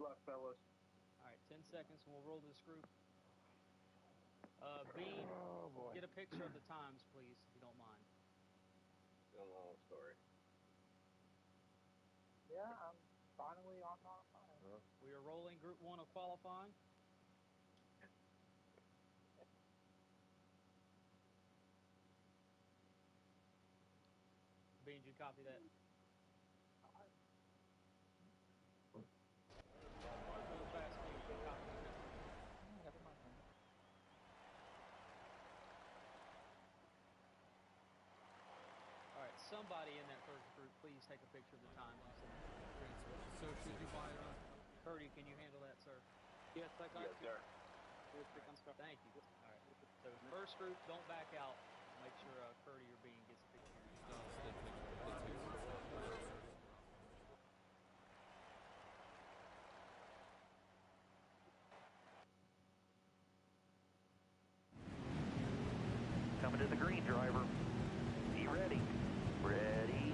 luck, fellas. All right, 10 seconds and we'll roll this group. Bean, get a picture of the times, please, if you don't mind. Still no story. Yeah, I'm finally on my phone. We are rolling Group 1 of qualifying. Bean, did you copy that? Fast, Bean, you copy that. Never mind. All right, somebody in that first group, please take a picture of the times you sent. So should you buy Curdy, can you handle that, sir? Yes, I got you. Sir. Thank you. All right. So first group, don't back out. Make sure Curdy or Bean gets a picture of your time. Coming to the green, driver. Be ready. Ready.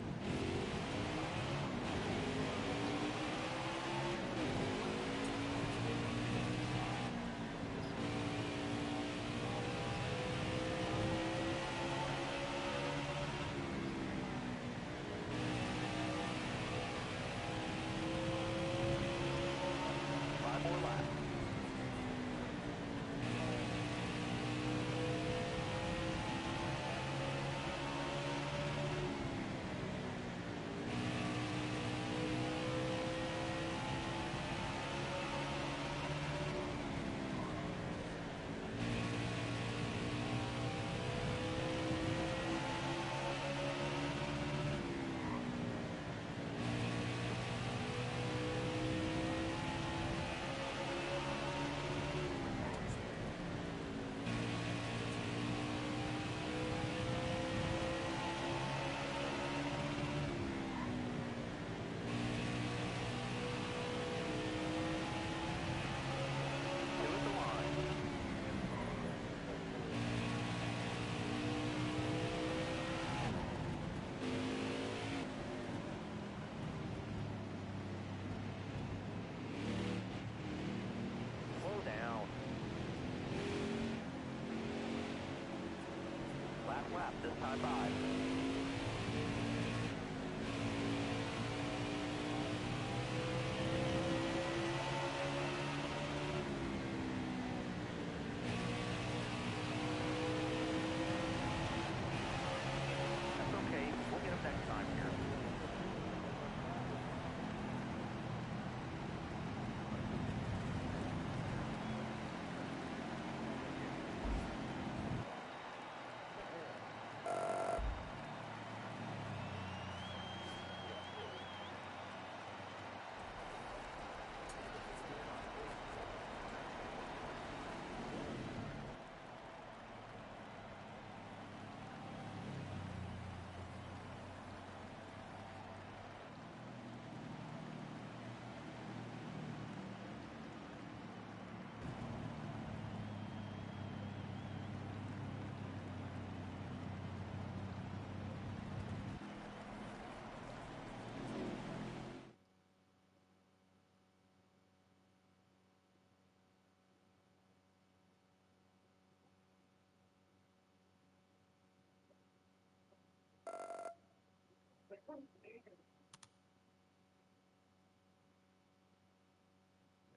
Five more laps. Slow down. Last lap, this time by. That's okay, we'll get them next time here.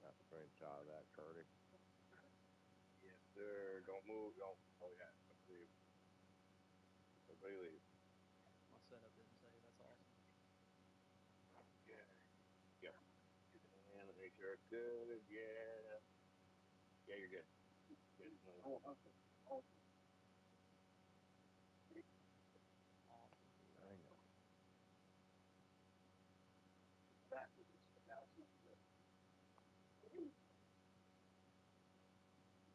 Got a screenshot of that, Curdy. Yes, sir. Don't move. Don't. Oh, yeah. Leave. Everybody leave. My setup didn't say. That's awesome. Yeah. Yep. And make sure it's good. Yeah. Yeah, you're good. Good. Oh, okay. Oh, Awesome. Hang on. that was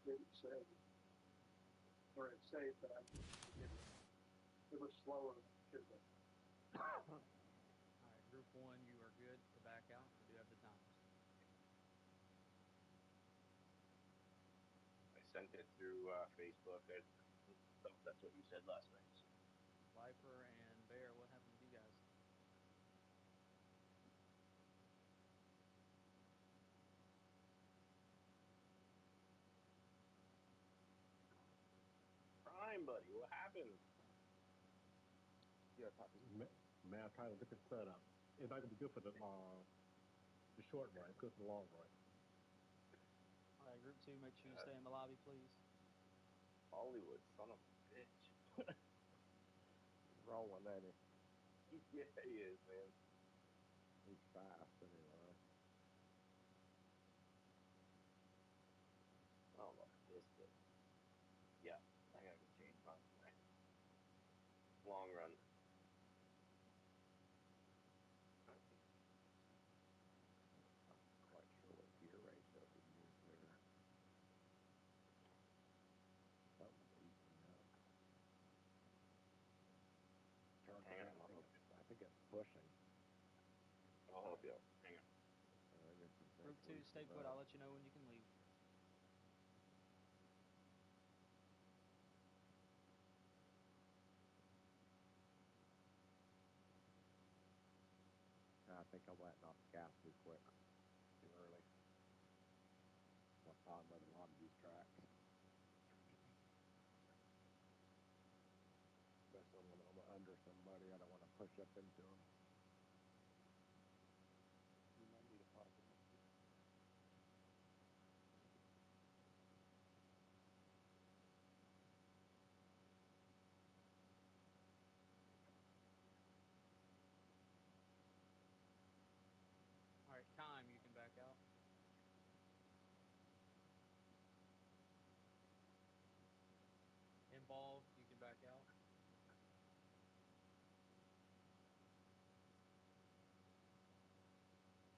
didn't say, or it saved, but it was slower than it should have. All right, Group 1, you are good to back out. We do have the times. I sent it through Facebook. I thought that's what you said last night. Viper and Bear, what happened to you guys? What happened? Yeah, copy. Man, I'm trying to look at the setup. It's not gonna be good for the short run. It's good for the long run. All right, Group 2, make sure you stay in the lobby, please. Hollywood, son of a bitch. He's rolling, ain't he? Yeah, he is, man. He's fast anyway. I don't know about this, but yeah, I gotta go change mine tonight. Long run. I'm not quite sure what gear ratio to use there. Something's eating me up. Turn Hang again. on, I think it's pushing. I'll help you out. Hang on. I guess it's Group 2, stay put. I'll let you know when you can leave. I think I'm letting off the gas too quick, too early. What time with a lot of these tracks. Especially when I'm under somebody, I don't want to push up into them. You might need a pocket. All right, time, you can back out. Involved, you can back out.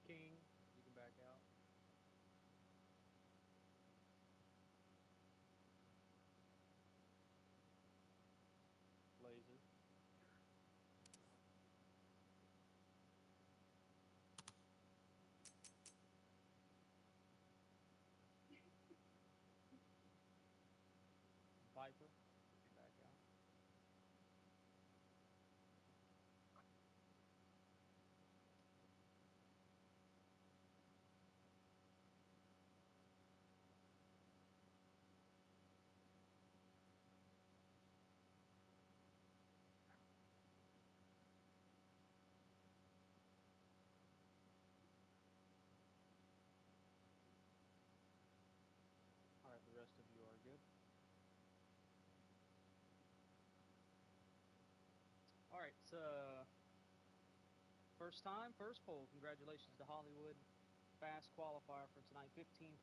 King, you can back out. Laser. Viper, you can back out. All right, the rest of you are good. All right, first time, first poll. Congratulations to Hollywood. Fast qualifier for tonight, 15.509.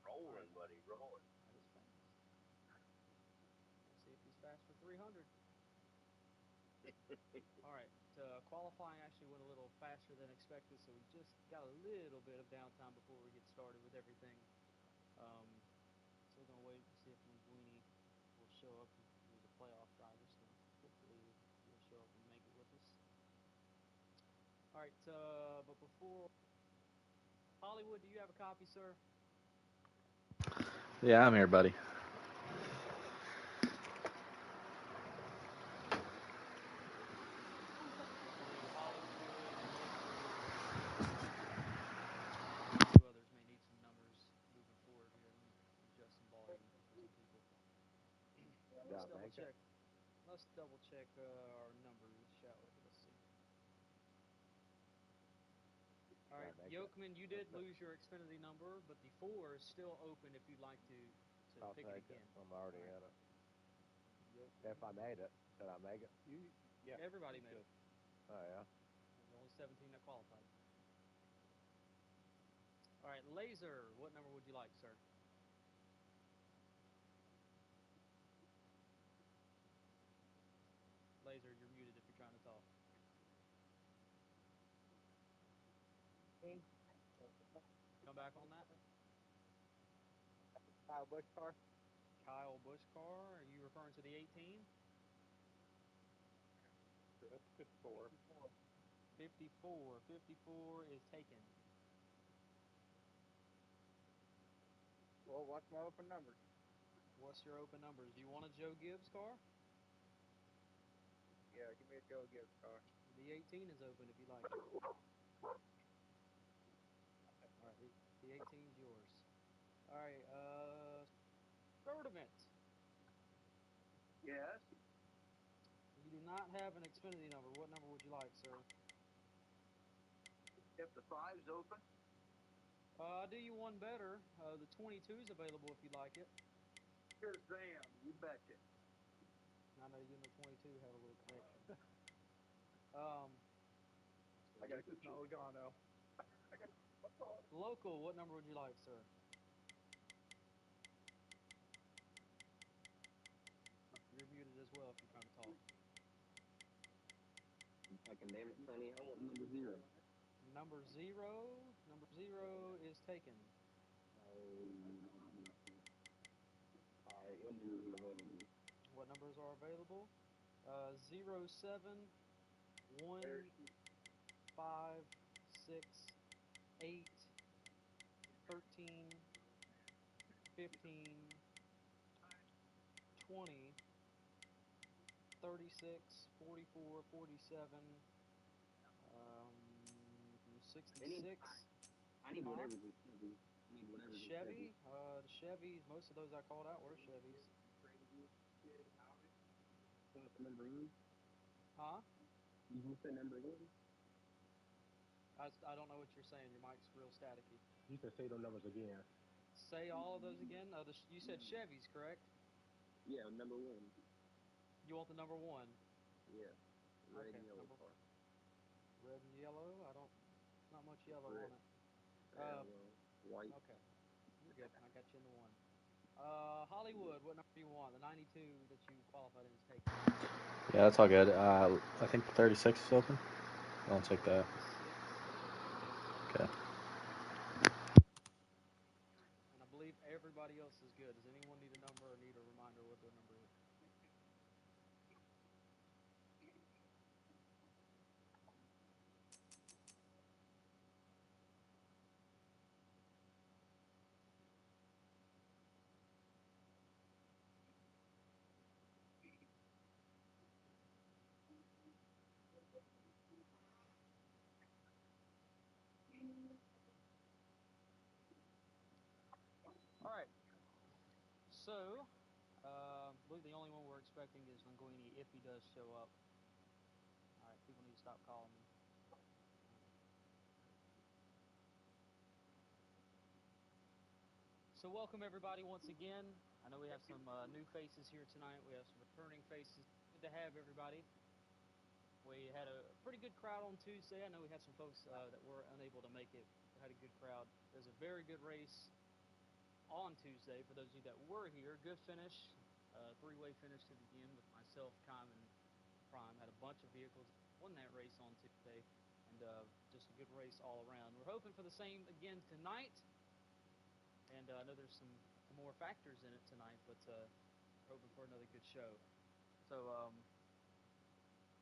Rolling, buddy, rolling. That is fast. Let's see if he's fast for 300. All right, qualifying actually went a little faster than expected, so we just got a little bit of downtime before we get started with everything. Still gonna wait and see if Linguini will show up. He's a playoff driver, so hopefully he'll show up and make it with us. All right, but before Hollywood, do you have a copy, sir? Yeah, I'm here, buddy. Two others may need some numbers moving forward here. Let me adjust some volume for some people. Let's double check. Let's double check our numbers, shall we? Let's see. All right, Yokeman, you did lose your Xfinity number, but the 4 is still open if you'd like to I'll pick take it again. I'm already in it. Yokeman. If I made it, did I make it? Yeah. Everybody made it. Oh, yeah. There's only 17 that qualified. All right, Laser, what number would you like, sir? Laser, you're muted if you're trying to talk. Come back on that. Kyle Busch car? Kyle Busch car, are you referring to the 18? That's 54. 54. 54 is taken. Well, what's my open number? What's your open numbers? Do you want a Joe Gibbs car? Yeah, give me a Joe Gibbs car. The 18 is open if you like it. All right, the 18 is yours. All right. Sturdivant. Yes. You do not have an Xfinity number. What number would you like, sir? If the 5's open, I'll do you one better. The 22 is available if you'd like it. here's Sam. You betcha. I know you and the 22 have a little connection. I got good No, Logano. Local, what number would you like, sir? You're muted as well if you're trying to talk. I can name it, Sonny. I want number 0. Number 0. Number 0 is taken. What numbers are available? 0, 7, 1, 5, 6, 8, 13, 15, 20, 36, 44, 47, 66. I need Huh? whatever's in Chevy. I need whatever's in Chevy. The Chevys, most of those I called out were Chevys. Number 1? Huh? You said number 1? I don't know what you're saying. Your mic's real staticky. You can say those numbers again. Say all of those again. You said Chevys, correct? Yeah, number 1. You want the number 1? Yeah. Red Okay, and yellow number car. red and yellow. Not much yellow Red. on it. White. Okay, you're good. I got you in the 1. Hollywood, what number do you want? The 92 that you qualified in is taken. Yeah, that's all good. I think the 36 is open. I'll take that. 36 is open. Okay. And I believe everybody else is good. Does anyone need a number or need a reminder what their number is? All right. So, I believe the only one we're expecting is Linguini if he does show up. All right, people need to stop calling me. So welcome everybody once again. I know we have some new faces here tonight. We have some returning faces. Good to have everybody. We had a pretty good crowd on Tuesday. I know we had some folks that were unable to make it. We had a good crowd. It was a very good race on Tuesday for those of you that were here. Good finish, three-way finish to the end with myself, Kyle, and Prime. Had a bunch of vehicles. Won that race on Tuesday, and just a good race all around. We're hoping for the same again tonight. And I know there's some more factors in it tonight, but we're hoping for another good show. So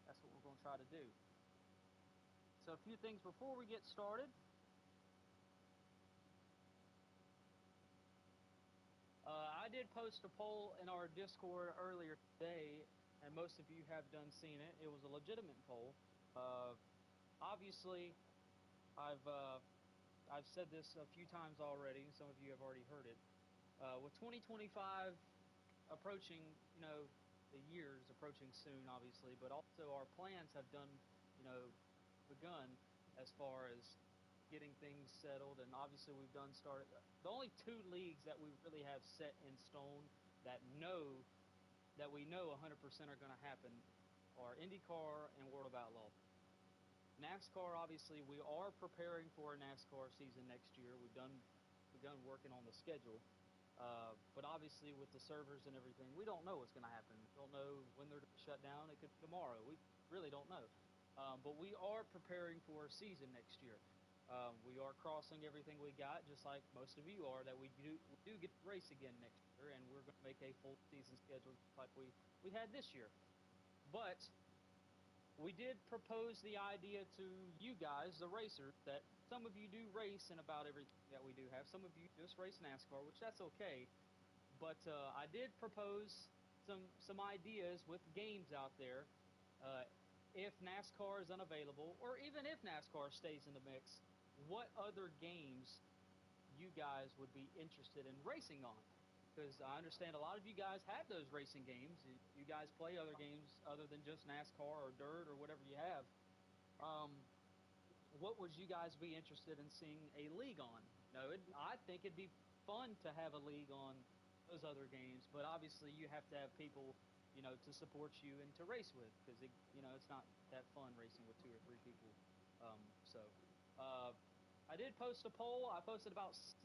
that's what we're going to try to do. So a few things before we get started. I did post a poll in our Discord earlier today, and most of you have done seen it. It was a legitimate poll. Obviously, I've said this a few times already. Some of you have already heard it. With 2025 approaching, the years approaching soon, obviously, but also our plans have begun as far as getting things settled, and obviously we've started. The only 2 leagues that we really have set in stone that we know 100% are going to happen are IndyCar and World of Outlaw. NASCAR, obviously, we are preparing for a NASCAR season next year. We've begun working on the schedule. But obviously, with the servers and everything, we don't know what's going to happen. We don't know when they're going to shut down. It could be tomorrow. We really don't know. But we are preparing for a season next year. We are crossing everything we got, just like most of you are, that we do get to race again next year, and we're going to make a full season schedule just like we had this year. But we did propose the idea to you guys, the racers, that some of you do race in about everything that we do have. Some of you just race NASCAR, which that's okay. But I did propose some ideas with games out there. If NASCAR is unavailable, or even if NASCAR stays in the mix, what other games you guys would be interested in racing on. Because I understand a lot of you guys have those racing games. You guys play other games other than just NASCAR or dirt or whatever you have. What would you guys be interested in seeing a league on? I think it'd be fun to have a league on those other games, but obviously you have to have people, to support you and to race with, because it's not that fun racing with 2 or 3 people. I did post a poll. I posted about 6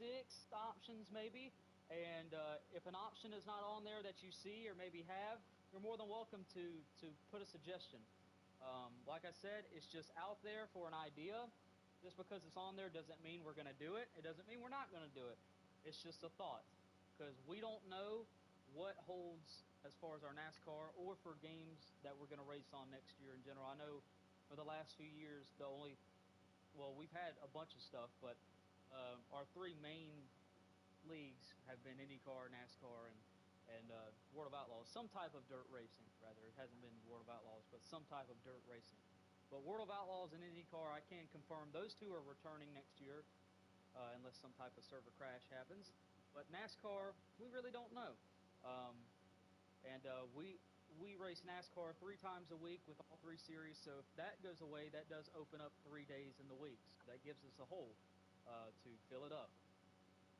options maybe, and if an option is not on there that you see or maybe have, you're more than welcome to put a suggestion. Like I said, it's just out there for an idea. Just because it's on there doesn't mean we're going to do it. It doesn't mean we're not going to do it. It's just a thought, because we don't know what holds as far as our NASCAR or for games that we're going to race on next year in general. I know for the last few years, we've had a bunch of stuff, but our 3 main leagues have been IndyCar, NASCAR, and World of Outlaws. Some type of dirt racing, rather. It hasn't been World of Outlaws, but some type of dirt racing. But World of Outlaws and IndyCar, I can confirm those 2 are returning next year, unless some type of server crash happens. But NASCAR, we really don't know. We race NASCAR 3 times a week with all 3 series, so if that goes away, that does open up 3 days in the week. So that gives us a hole to fill it up.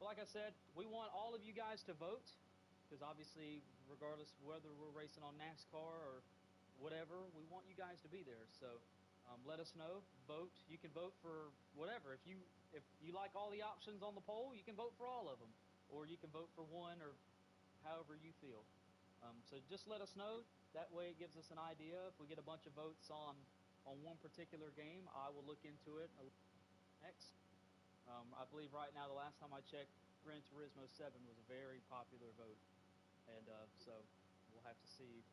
But like I said, we want all of you guys to vote, because obviously, regardless whether we're racing on NASCAR or whatever, we want you guys to be there. So let us know. Vote. You can vote for whatever. If you like all the options on the poll, you can vote for all of them, or you can vote for one, or however you feel. So just let us know. That way, it gives us an idea. If we get a bunch of votes on one particular game, I will look into it next. I believe right now, the last time I checked, Gran Turismo 7 was a very popular vote, and so we'll have to see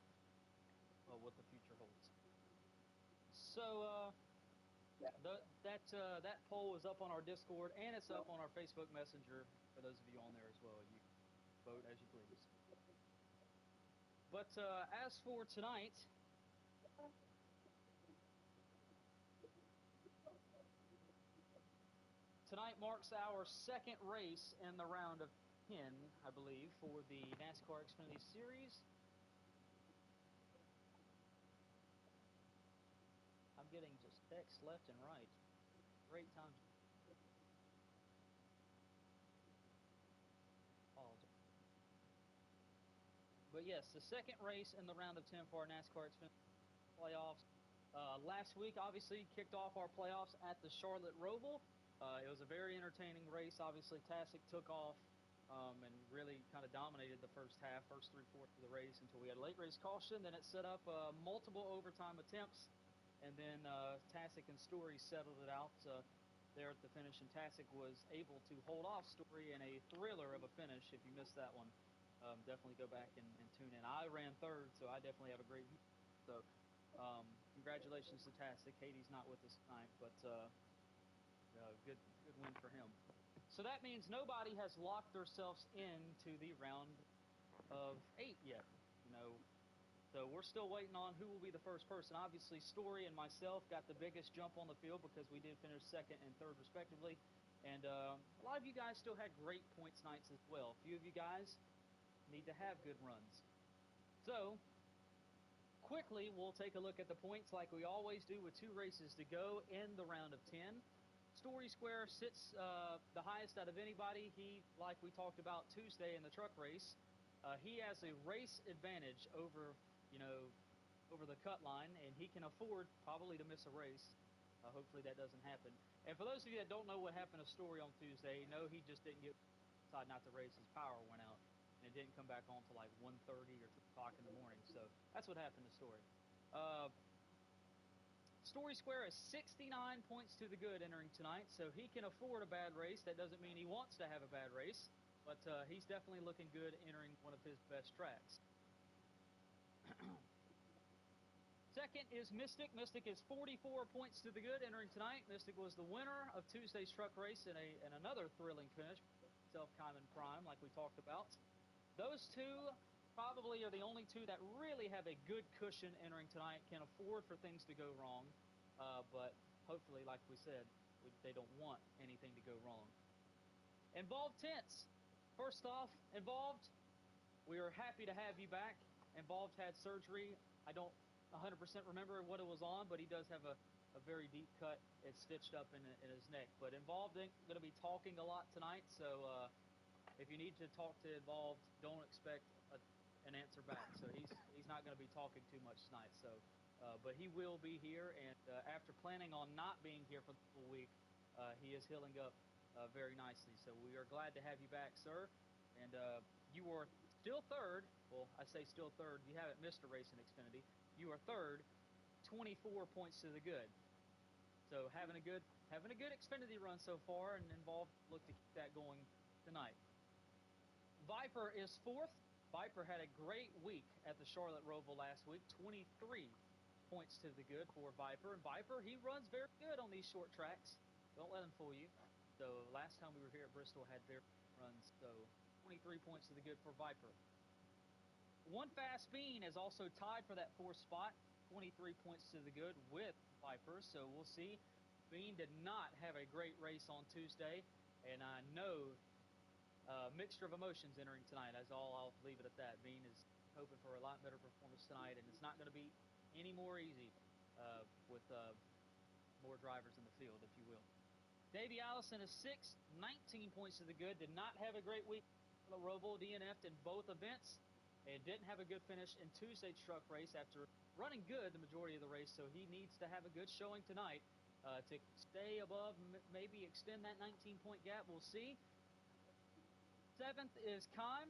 what the future holds. So that poll is up on our Discord, and it's up on our Facebook Messenger for those of you on there as well. You vote as you please. But as for tonight, tonight marks our 2nd race in the round of 10, I believe, for the NASCAR Xfinity Series. I'm getting just text left and right. Great time. Apologize. But yes, the 2nd race in the round of 10 for our NASCAR Xfinity playoffs. Last week, obviously, kicked off our playoffs at the Charlotte Roval. It was a very entertaining race. Obviously, Tasic took off and really kind of dominated the first 3/4 of the race until we had a late race caution. Then it set up multiple overtime attempts, and then Tasic and Story settled it out there at the finish, and Tasic was able to hold off Story in a thriller of a finish. If you missed that one, definitely go back and tune in. I ran 3rd, so I definitely have a great view. So congratulations to Tasic. Katie's not with us tonight, but good win for him. So that means nobody has locked themselves into the round of 8 yet. So we're still waiting on who will be the first person. Obviously, Story and myself got the biggest jump on the field because we did finish 2nd and 3rd respectively. And a lot of you guys still had great points nights as well. A few of you guys need to have good runs. So quickly, we'll take a look at the points like we always do with 2 races to go in the round of 10. Story Square sits the highest out of anybody. He, like we talked about Tuesday in the truck race, he has a race advantage over the cut line, and he can afford probably to miss a race. Hopefully that doesn't happen. And for those of you that don't know what happened to Story on Tuesday, he just didn't decide not to race. His power went out, and it didn't come back on till like 1:30 or 2 o'clock in the morning. So that's what happened to Story. Story Square is 69 points to the good entering tonight, so he can afford a bad race. That doesn't mean he wants to have a bad race, but he's definitely looking good entering one of his best tracks. Second is Mystic. Mystic is 44 points to the good entering tonight. Mystic was the winner of Tuesday's truck race in another thrilling finish. Self-Kaiman Prime, like we talked about. Those 2 probably are the only 2 that really have a good cushion entering tonight, can afford for things to go wrong, but hopefully, like we said, they don't want anything to go wrong. Involved Tents. First off, Involved, we are happy to have you back. Involved had surgery. I don't 100% remember what it was on, but he does have a very deep cut. It's stitched up in his neck. But Involved ain't going to be talking a lot tonight, so if you need to talk to Involved, don't expect an answer back. So he's not going to be talking too much tonight. So, but he will be here, and after planning on not being here for the full week, he is healing up very nicely. So we are glad to have you back, sir. And you were still third. Well, I say still third. You haven't missed a race in Xfinity. You are third, 24 points to the good. So having a good Xfinity run so far, and Involved look to keep that going tonight. Viper is fourth. Viper had a great week at the Charlotte Roval last week, 23 points to the good for Viper. And Viper, he runs very good on these short tracks. Don't let him fool you. So last time we were here at Bristol had their runs. So 23 points to the good for Viper. One Fast Bean is also tied for that fourth spot, 23 points to the good with Viper. So we'll see. Bean did not have a great race on Tuesday, and I know mixture of emotions entering tonight. That's all. I'll leave it at that. Bean is hoping for a lot better performance tonight, and it's not going to be any more easy with more drivers in the field, if you will. Davey Allison is sixth, 19 points to the good. Did not have a great week. Roval DNF'd in both events and didn't have a good finish in Tuesday's truck race after running good the majority of the race, so he needs to have a good showing tonight to stay above, maybe extend that 19-point gap. We'll see. Seventh is Kime.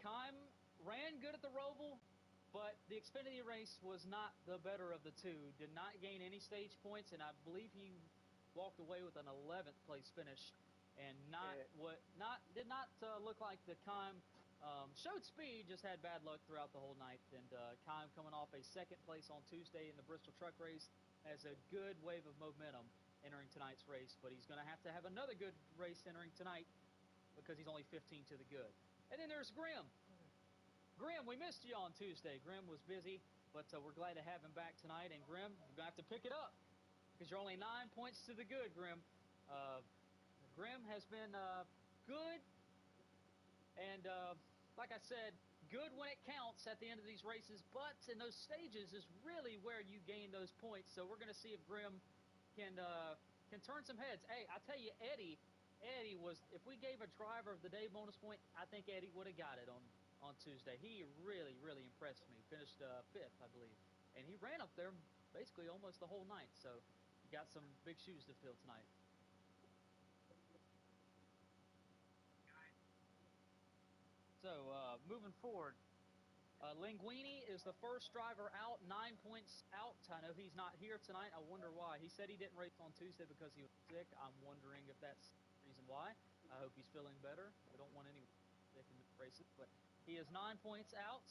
Kime ran good at the Roval, but the Xfinity race was not the better of the two. Did not gain any stage points, and I believe he walked away with an 11th place finish, and did not look like the Kime showed speed, just had bad luck throughout the whole night. And Kime, coming off a second place on Tuesday in the Bristol truck race, has a good wave of momentum entering tonight's race, but he's going to have another good race entering tonight because he's only 15 to the good. And then there's Grim. Grim, we missed you on Tuesday. Grim was busy, but we're glad to have him back tonight. And Grim, you're going to have to pick it up because you're only 9 points to the good, Grim. Grim has been good, and like I said, good when it counts at the end of these races, but in those stages is really where you gain those points. So we're going to see if Grim can turn some heads. Hey, I tell you, Eddie was, if we gave a driver of the day bonus point, I think Eddie would have got it on Tuesday. He really, really impressed me. Finished fifth, I believe. And he ran up there basically almost the whole night. So he got some big shoes to fill tonight. So moving forward, Linguini is the first driver out, 9 points out. I know he's not here tonight. I wonder why. He said he didn't race on Tuesday because he was sick. I'm wondering if that's the reason why. I hope he's feeling better. We don't want any sick in the races, but he is 9 points out.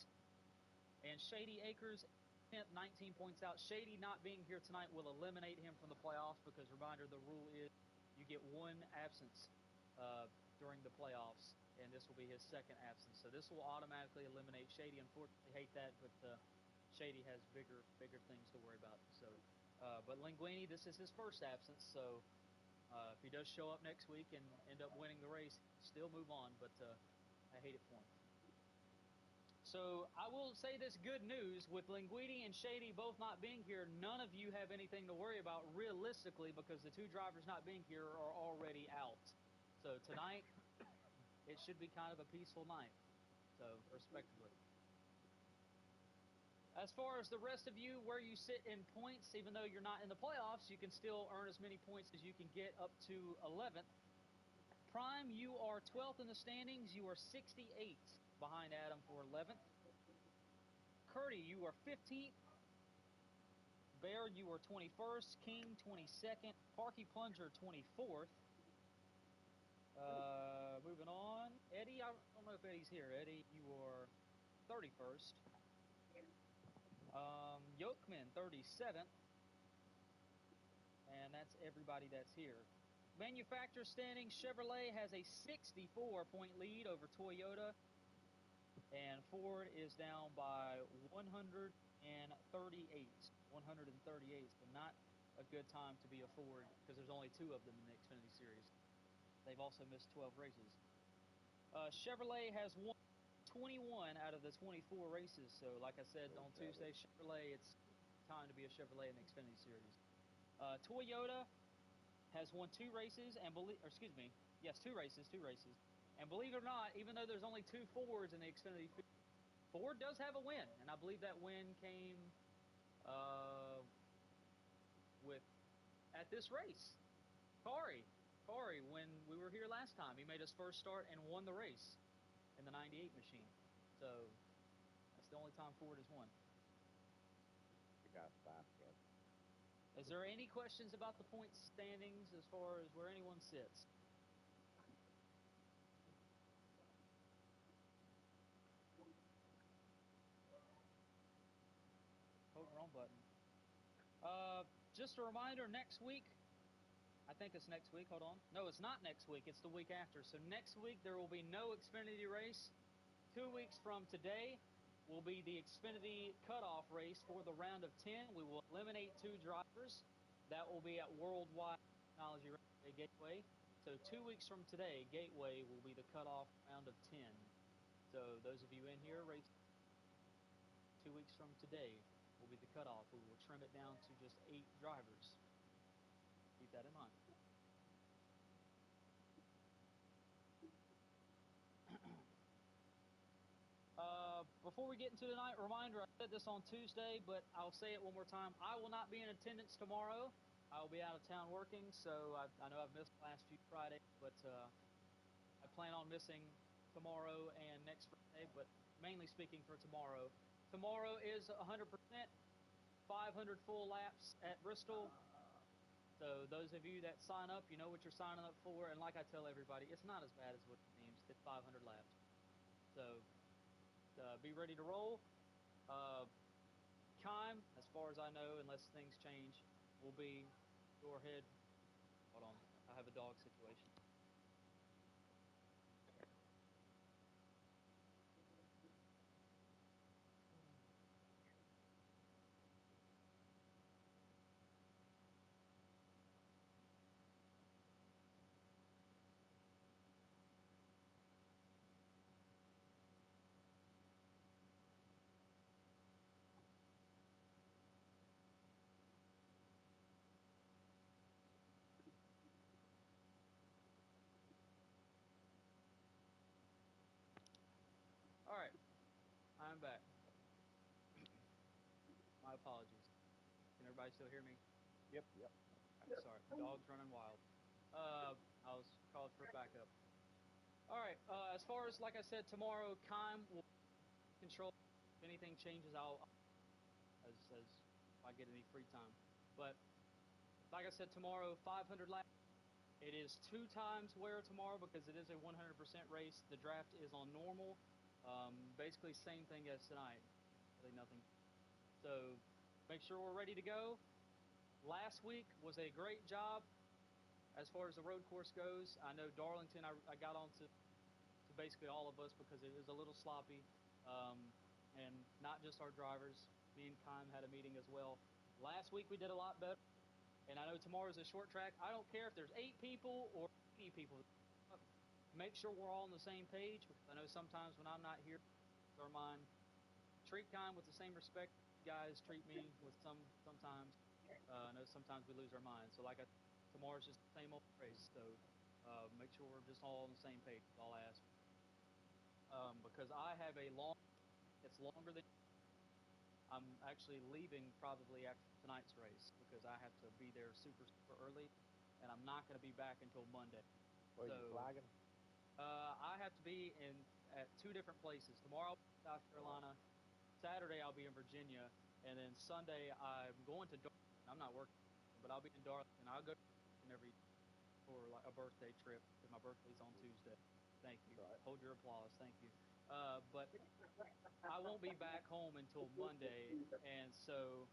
And Shady Acres, 10th, 19 points out. Shady not being here tonight will eliminate him from the playoffs because, reminder, the rule is you get one absence during the playoffs, and this will be his second absence. So this will automatically eliminate Shady. Unfortunately, hate that, but Shady has bigger things to worry about. So, but Linguini, this is his first absence. So if he does show up next week and end up winning the race, still move on. But I hate it for him. So I will say this good news with Linguini and Shady both not being here. None of you have anything to worry about realistically because the two drivers not being here are already out. So tonight, it should be kind of a peaceful night, so respectively. As far as the rest of you, where you sit in points, even though you're not in the playoffs, you can still earn as many points as you can get up to 11th. Prime, you are 12th in the standings. You are 68 behind Adam for 11th. Curdy, you are 15th. Baird, you are 21st. King, 22nd. Parky Plunger, 24th. Moving on. Eddie, I don't know if Eddie's here. Eddie, you are 31st. Yolkman, 37th. And that's everybody that's here. Manufacturer standing, Chevrolet has a 64-point lead over Toyota. And Ford is down by 138. 138. So not a good time to be a Ford because there's only two of them in the Xfinity Series. They've also missed 12 races. Chevrolet has won 21 out of the 24 races. So, like I said on Tuesday, Chevrolet, it's time to be a Chevrolet in the Xfinity Series. Toyota has won 2 races and two races. And believe it or not, even though there's only 2 Fords in the Xfinity, Ford does have a win, and I believe that win came at this race. Kari, when we were here last time, he made his first start and won the race in the 98 machine. So that's the only time Ford has won. You got that good. Is there any questions about the point standings as far as where anyone sits? Oh, wrong button. Just a reminder, next week, I think it's next week, hold on. No, it's not next week, it's the week after. So next week, there will be no Xfinity race. 2 weeks from today will be the Xfinity cutoff race for the round of 10. We will eliminate 2 drivers. That will be at Worldwide Technology Gateway. So 2 weeks from today, Gateway will be the cutoff round of 10. So those of you in here, race 2 weeks from today will be the cutoff. We will trim it down to just 8 drivers. Keep that in mind. Before we get into tonight, reminder, I said this on Tuesday, but I'll say it one more time. I will not be in attendance tomorrow. I will be out of town working, so I know I've missed the last few Fridays, but I plan on missing tomorrow and next Friday, but mainly speaking for tomorrow. Tomorrow is 100%, 500 full laps at Bristol. So those of you that sign up, you know what you're signing up for, and like I tell everybody, it's not as bad as what it seems. It's 500 laps. So be ready to roll. Kime, as far as I know, unless things change, will be your head. Hold on, I have a dog situation. All right, I'm back. My apologies. Can everybody still hear me? Yep. Sorry, dog's running wild. I was called for backup. All right, as far as, like I said, tomorrow, Kime will control. If anything changes, as if I get any free time. But like I said, tomorrow, 500 laps. It is 2 times wear tomorrow because it is a 100% race. The draft is on normal. Basically, same thing as tonight. Really nothing. So make sure we're ready to go. Last week was a great job as far as the road course goes. I know Darlington, I got on to basically all of us because it was a little sloppy. And not just our drivers. Me and Kime had a meeting as well. Last week we did a lot better. And I know tomorrow's a short track. I don't care if there's 8 people or 80 people. Make sure we're all on the same page, because I know sometimes when I'm not here, our mind, treat Kime with the same respect you guys treat me with sometimes. I know sometimes we lose our minds. So tomorrow's just the same old race. So make sure we're just all on the same page. That's all I ask. Because I have it's longer than. I'm actually leaving probably after tonight's race because I have to be there super early, and I'm not going to be back until Monday. Where are you flagging? I have to be at 2 different places. Tomorrow I'll be in South Carolina. Saturday I'll be in Virginia, and then Sunday I'm going to Darlington. I'm not working, but I'll be in Darlington. I'll go for like a birthday trip because my birthday's on Tuesday. Thank you. Right. Hold your applause. Thank you. But I won't be back home until Monday, and so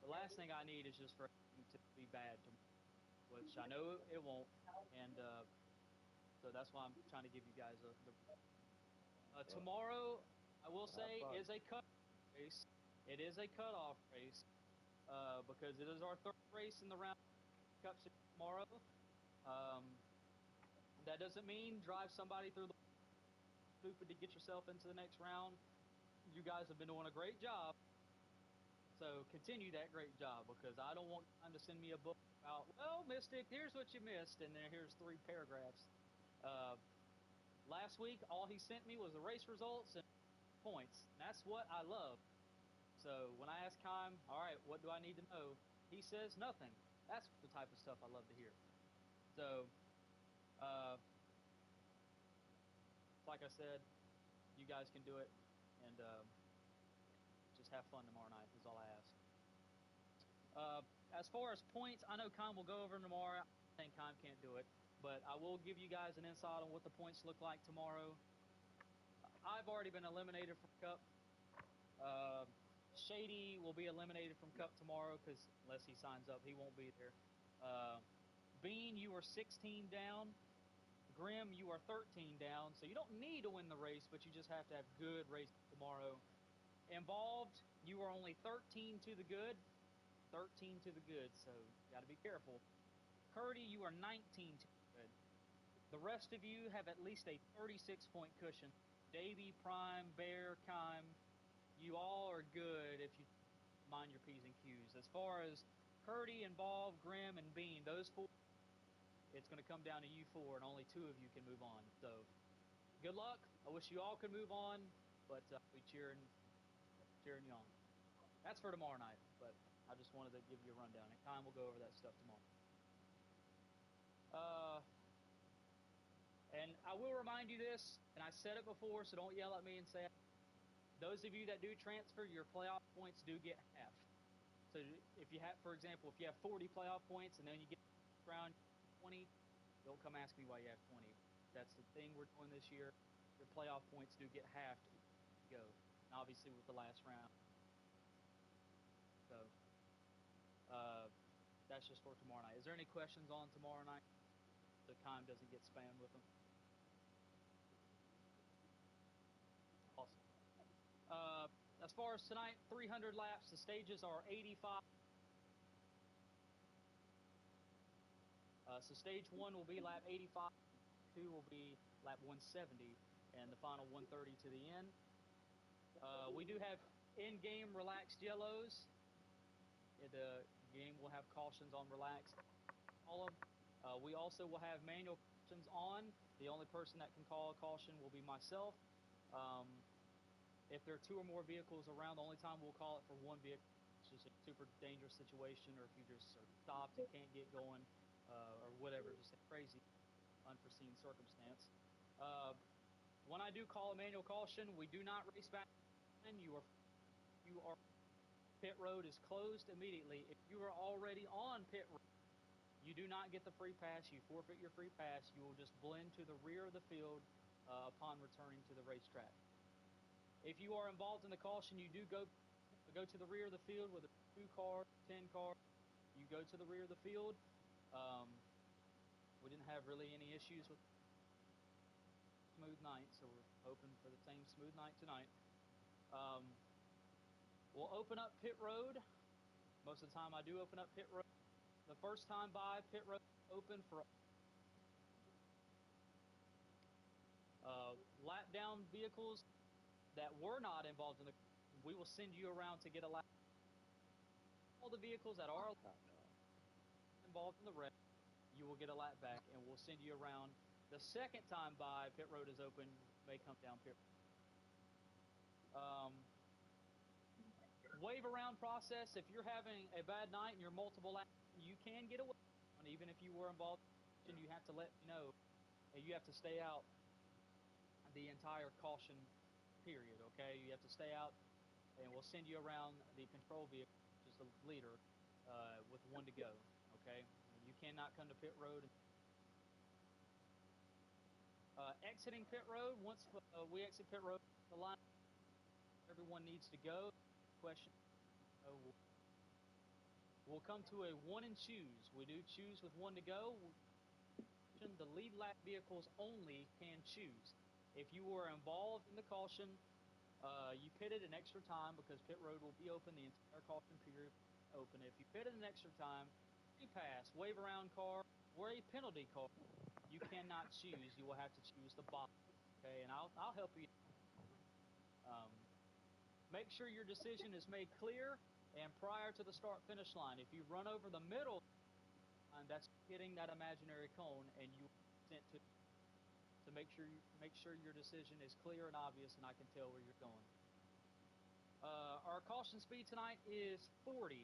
the last thing I need is just for everything to be bad tomorrow, which I know it won't, and so that's why I'm trying to give you guys tomorrow, I will say, is a cutoff race. It is a cutoff race because it is our 3rd race in the round Cup tomorrow. That doesn't mean drive somebody through the stupid to get yourself into the next round. You guys have been doing a great job. So continue that great job, because I don't want time to send me a book about, well, Mystic, here's what you missed, and then here's 3 paragraphs. Last week, all he sent me was the race results and points. And that's what I love. So when I ask Kime, all right, what do I need to know? He says nothing. That's the type of stuff I love to hear. So, like I said, you guys can do it, and just have fun tomorrow night is all I ask. As far as points, I know Kime will go over tomorrow. I think Kime can't do it, but I will give you guys an insight on what the points look like tomorrow. I've already been eliminated from Cup. Shady will be eliminated from Cup tomorrow, because unless he signs up, he won't be there. Bean, you are 16 down. Grim, you are 13 down, so you don't need to win the race, but you just have to have good races tomorrow. Involved, you are only 13 to the good. 13 to the good, so you got to be careful. Curdy, you are 19 to the good. The rest of you have at least a 36-point cushion. Davey, Prime, Bear, Kime, you all are good if you mind your P's and Q's. As far as Curdy, Involved, Grim, and Bean, those 4, it's going to come down to you 4, and only 2 of you can move on. So, good luck. I wish you all could move on, but I'll be cheering you on. That's for tomorrow night, but I just wanted to give you a rundown, and Kime will go over that stuff tomorrow. And I will remind you this, and I said it before, so don't yell at me and say it. Those of you that do transfer, your playoff points do get half. So if you have, for example, if you have 40 playoff points and then you get round 20, don't come ask me why you have 20. That's the thing we're doing this year. Your playoff points do get halved to go. And obviously with the last round. So that's just for tomorrow night. Is there any questions on tomorrow night? So Kime doesn't get spammed with them. Awesome. As far as tonight, 300 laps. The stages are 85. So stage 1 will be lap 85. 2 will be lap 170, and the final 130 to the end. We do have in-game relaxed yellows. The game will have cautions on relaxed. We also will have manual cautions on. The only person that can call a caution will be myself. If there are 2 or more vehicles around, the only time we'll call it for 1 vehicle. It's just a super dangerous situation, or if you just are stopped and can't get going, or whatever, just a crazy, unforeseen circumstance. When I do call a manual caution, we do not race back. Pit road is closed immediately. If you are already on pit road, you do not get the free pass. You forfeit your free pass. You will just blend to the rear of the field upon returning to the racetrack. If you are involved in the caution, you do go to the rear of the field with a 2 car, 10 car. You go to the rear of the field. We didn't have really any issues with smooth night, so we're hoping for the same smooth night tonight. We'll open up pit road. Most of the time I do open up pit road. The first time by, pit road open for lap down vehicles that were not involved in the, we will send you around to get a lap. All the vehicles that are involved in the wreck, you will get a lap back, and we'll send you around. The second time by, pit road is open, may come down pit road. Wave around process. If you're having a bad night and you're multiple laps, you can get away. And even if you were involved, you have to let me know, and you have to stay out the entire caution period. Okay, you have to stay out, and we'll send you around the control vehicle, which is the leader, with 1 to go. Okay, and you cannot come to pit road. Exiting pit road. Once we exit pit road, the line everyone needs to go. Question. We'll come to a 1 and choose. We do choose with 1 to go. The lead lap vehicles only can choose. If you were involved in the caution, you pitted an extra time because pit road will be open the entire caution period. Open. If you pitted an extra time, free pass, wave around car, or a penalty car, you cannot choose. You will have to choose the bottom. Okay, and I'll help you. Make sure your decision is made clear and prior to the start-finish line. If you run over the middle line, that's hitting that imaginary cone, and you sent to make sure your decision is clear and obvious, and I can tell where you're going. Our caution speed tonight is 40.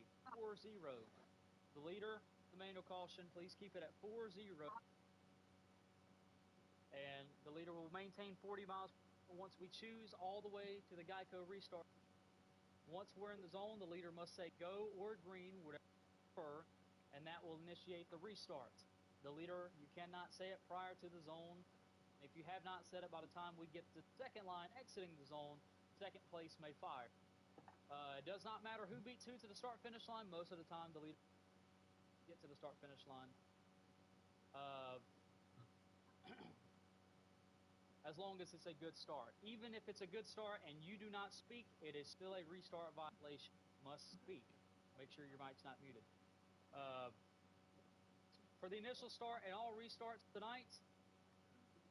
The leader, the manual caution, please keep it at 40. And the leader will maintain 40 miles once we choose all the way to the Geico restart. Once we're in the zone, the leader must say go or green, whatever you prefer, and that will initiate the restart. The leader, you cannot say it prior to the zone. If you have not said it by the time we get to the second line exiting the zone, second place may fire. It does not matter who beats who to the start-finish line. Most of the time, the leader get to the start-finish line. As long as it's a good start. Even if it's a good start and you do not speak, it is still a restart violation. You must speak. Make sure your mic's not muted. For the initial start and all restarts tonight,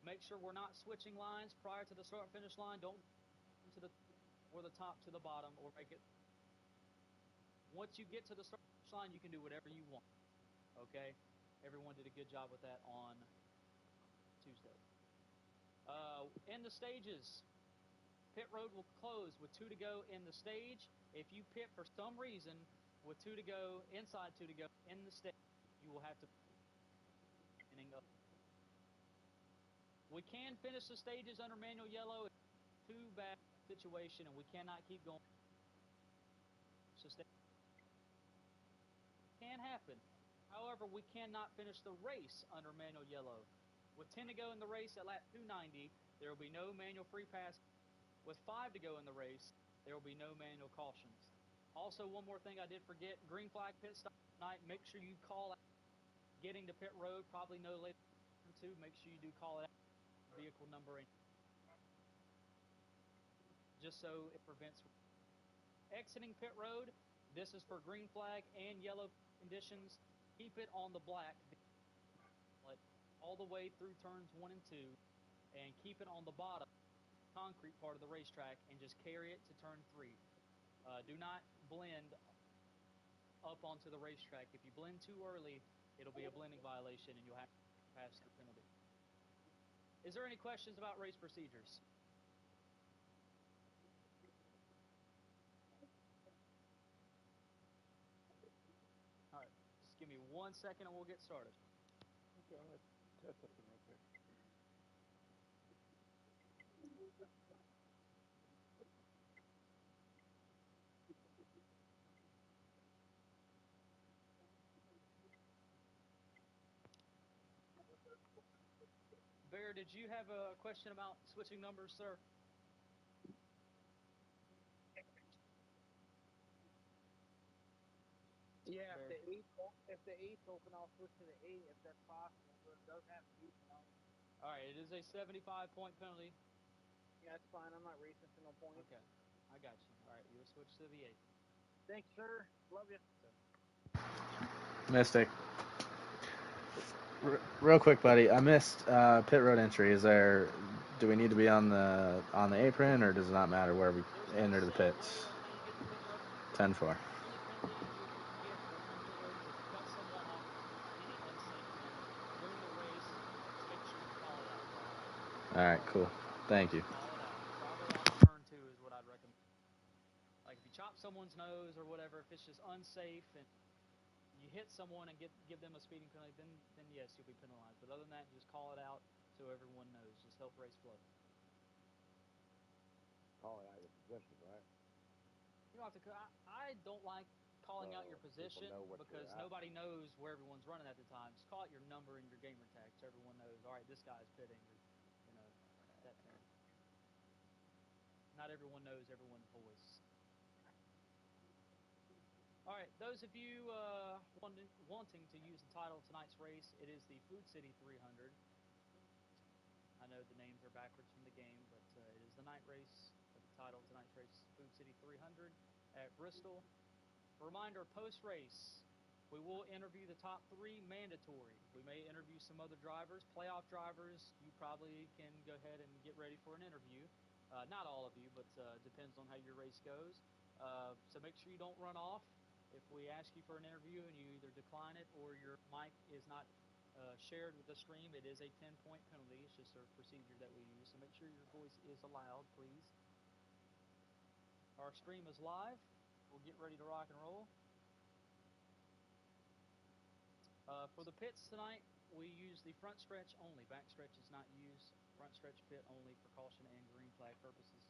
make sure we're not switching lines prior to the start-finish line. Don't to the or the top to the bottom, or make it. Once you get to the start-finish line, you can do whatever you want. Okay? Everyone did a good job with that on Tuesday. In the stages, pit road will close with 2 to go in the stage. If you pit for some reason with 2 to go, inside 2 to go in the stage, you will have to We can finish the stages under manual yellow. It's too bad situation, and we cannot keep going. Can happen. However, we cannot finish the race under manual yellow. With 10 to go in the race at lap 290, there will be no manual free pass. With 5 to go in the race, there will be no manual cautions. Also, one more thing I did forget, green flag pit stop tonight. Make sure you call out getting to pit road, probably no later than 2. Make sure you do call it out, vehicle number, just so it prevents exiting pit road. This is for green flag and yellow conditions. Keep it on the black all the way through turns 1 and 2, and keep it on the bottom concrete part of the racetrack, and just carry it to turn 3. Do not blend up onto the racetrack. If you blend too early, it'll be a blending violation, and you'll have to pass the penalty. Is there any questions about race procedures? All right, just give me 1 second and we'll get started. Okay, I'm going to test something real quick. Bear, did you have a question about switching numbers, sir? Yeah, Bear. if the 8's open, I'll switch to the 8 if that's possible, but it does have to be tonight. All right, it is a 75-point penalty. Yeah, that's fine. I'm not racing for no points. Okay, I got you. All right, you'll switch to the 8. Thanks, sir. Love you. Mystic. Real quick, buddy. I missed pit road entry. Do we need to be on the apron, or does it not matter where we enter the pits? 10-4. All right, cool. Thank you. Call it out. Probably after turn 2 is what I'd recommend. Like if you chop someone's nose or whatever, if it's just unsafe and you hit someone and give them a speeding penalty, then yes, you'll be penalized. But other than that, just call it out so everyone knows. Just help race flow. Calling out your position, right? You don't have to. I don't like calling out your position because nobody knows where everyone's running at the time. Just call out your number and your gamer tag so everyone knows. All right, this guy's pitting, or that thing. Not everyone knows everyone's voice. All right, those of you wanting to use the title of tonight's race, it is the Food City 300. I know the names are backwards from the game, but it is the night race. The title of tonight's race is Food City 300 at Bristol. A reminder, post-race, We will interview the top 3 mandatory. We may interview some other drivers. Playoff drivers, you probably can go ahead and get ready for an interview. Not all of you, but depends on how your race goes. So make sure you don't run off. If we ask you for an interview and you either decline it or your mic is not shared with the stream, it is a 10-point penalty. It's just a procedure that we use. So make sure your voice is allowed, please. Our stream is live. We'll get ready to rock and roll. For the pits tonight, we use the front stretch only. Back stretch is not used. Front stretch pit only for caution and green flag purposes.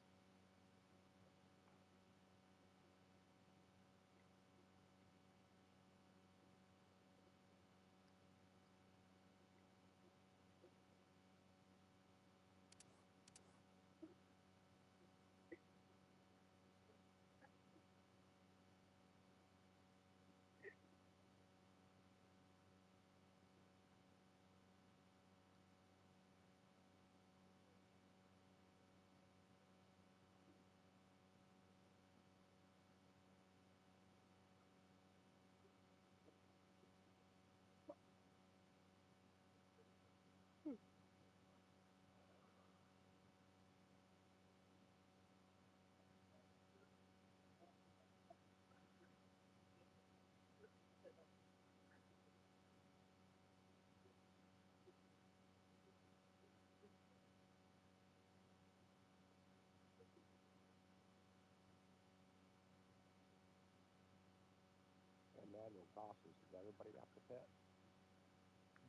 And manual cautions, does everybody have to pit?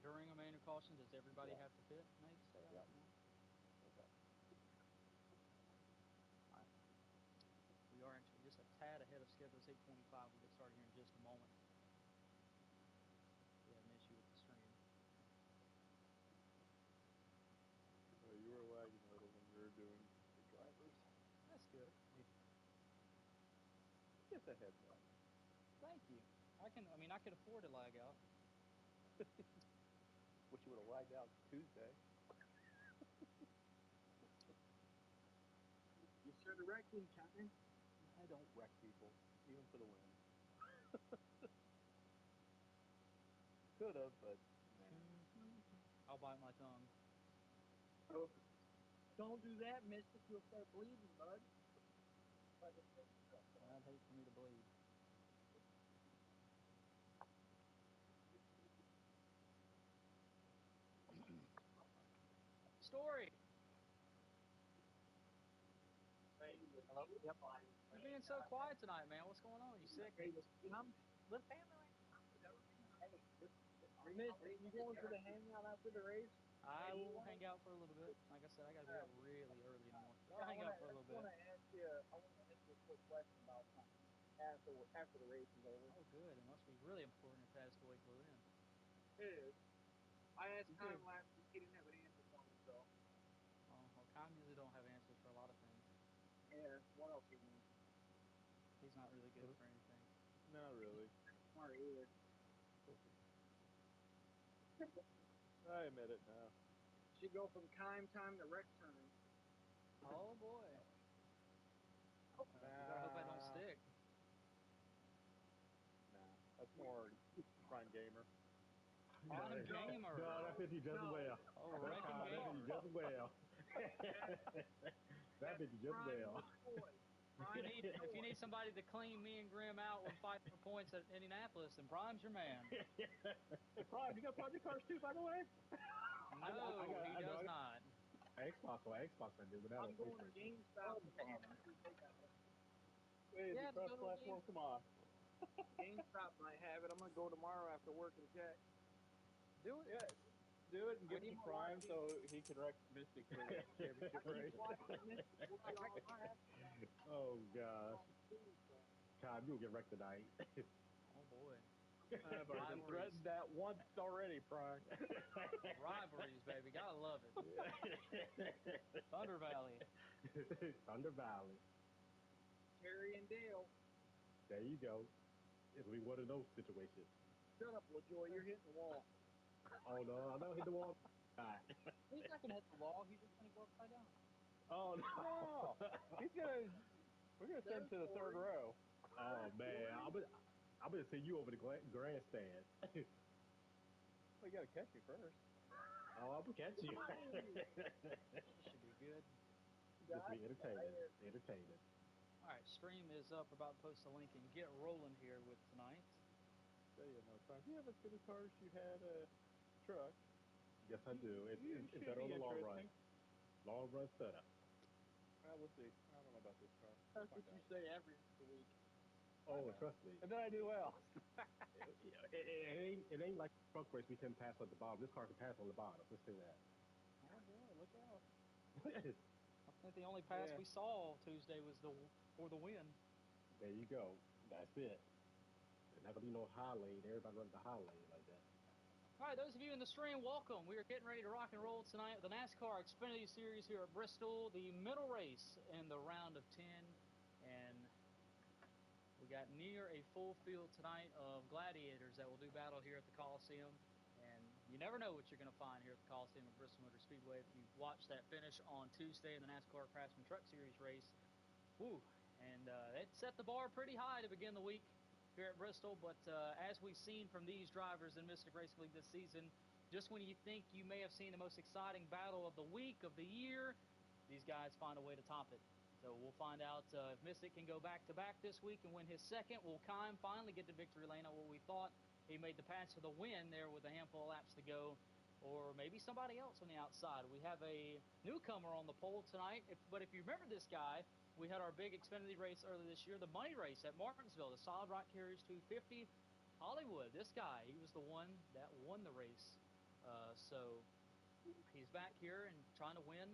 During a manual caution, does everybody Yeah. have to pit? Maybe say I Yep. don't know. Okay. We are actually just a tad ahead of schedule. It's 8:25. We'll get started here in just a moment. We have an issue with the stream. You were lagging a little when you were doing the drivers. That's good. Just a heads up. Thank you. I could afford to lag out. Wish you would have lagged out Tuesday. You should have wrecked him, Chapman. I don't wreck people, even for the win. Could have, but nah. I'll bite my tongue. Oh, don't do that, mister. You'll start bleeding, bud. I'd hate for me to bleed. Story. Hello? Yep. You're being so quiet tonight, man. What's going on? You sick? Hey, I'm with family right now. Hey, mister, you going to the hangout after the race? I will hang out for a little bit. Like I said, I got to be up really early in the morning. But I'll hang out for a little bit. I want to ask you a quick question about something after the race is over. Oh, good. It must be really important if it has to wait till then. It is. I asked Kyle last week. He didn't have an answer for me, so. Oh, well, Kyle usually don't have answers for a lot of things. Yeah, what else is new? He's not really good for anything. Not really. Smart either. I admit it now. Should go from time to wreck time. Oh, boy. You better hope that don't stick. Nah, that's more Prime Gamer. Prime Gamer. No, that fits you just as well. Oh, That Wrecking fits Gamer. you just as well. That fits you just as well. If you need somebody to clean me and Grim out when fighting for points at Indianapolis, then Prime's your man. Hey, Prime, you got Project Cars too, by the way? No, he does not. Xbox, I do, but that I'm going to GameStop tomorrow. Hey, Yeah, the cross-platform, come on. GameStop might have it. I'm going to go tomorrow after work and check. Do it. Yeah, do it and give I it need to my Prime watch. so he can wreck Mystic for the championship race. Oh, gosh. God, you'll get wrecked tonight. Oh, boy. I've already been threatened that once already, Prime. Rivalries, baby. Gotta love it. Thunder Valley. Thunder Valley. Terry and Dale. There you go. It'll be one of those situations. Shut up, LaJoy. You're hitting the wall. Oh, no, I don't hit the wall. He's not gonna hit the wall. He's just gonna go upside down. Oh, no. We're going to send him to the third row. Oh, man. I'm gonna send you over to grandstand. Well, you got to catch me first. Oh, I'm gonna catch you. This should be good. This will be entertaining. Entertaining. All right, stream is up. We're about to post a link and get rolling here with tonight. Tell you another time. You have as good as cars you had a truck. Yes, I do. It's Should better on be the long run. interesting. Long run setup. Well, we'll see. I don't know about this car. That's We'll what find you out. say every week. Oh, know. trust me. And then I do well. It ain't like truck race we can pass on the bottom. This car can pass on the bottom. Let's say that. Oh boy, look out. I think the only pass Yeah. we saw Tuesday was for the win. There you go. That's it. There's not gonna be no high lane. Everybody runs the high lane like that. All right, those of you in the stream, welcome. We are getting ready to rock and roll tonight with the NASCAR Xfinity Series here at Bristol, the middle race in the round of 10, and we got near a full field tonight of gladiators that will do battle here at the Coliseum. And you never know what you're going to find here at the Coliseum at Bristol Motor Speedway. If you watched that finish on Tuesday in the NASCAR Craftsman Truck Series race, woo, and it set the bar pretty high to begin the week here at Bristol. But as we've seen from these drivers in Mystic Racing League this season, just when you think you may have seen the most exciting battle of the week, of the year, these guys find a way to top it. So we'll find out if Mystic can go back-to-back this week and win his second. Will Kime finally get to victory lane on what we thought he made the pass for the win there with a handful of laps to go, or maybe somebody else on the outside. We have a newcomer on the pole tonight, but if you remember this guy, we had our big Xfinity race earlier this year, the money race at Martinsville, the Solid Rock Carriers 250. Hollywood, this guy, he was the one that won the race. So he's back here and trying to win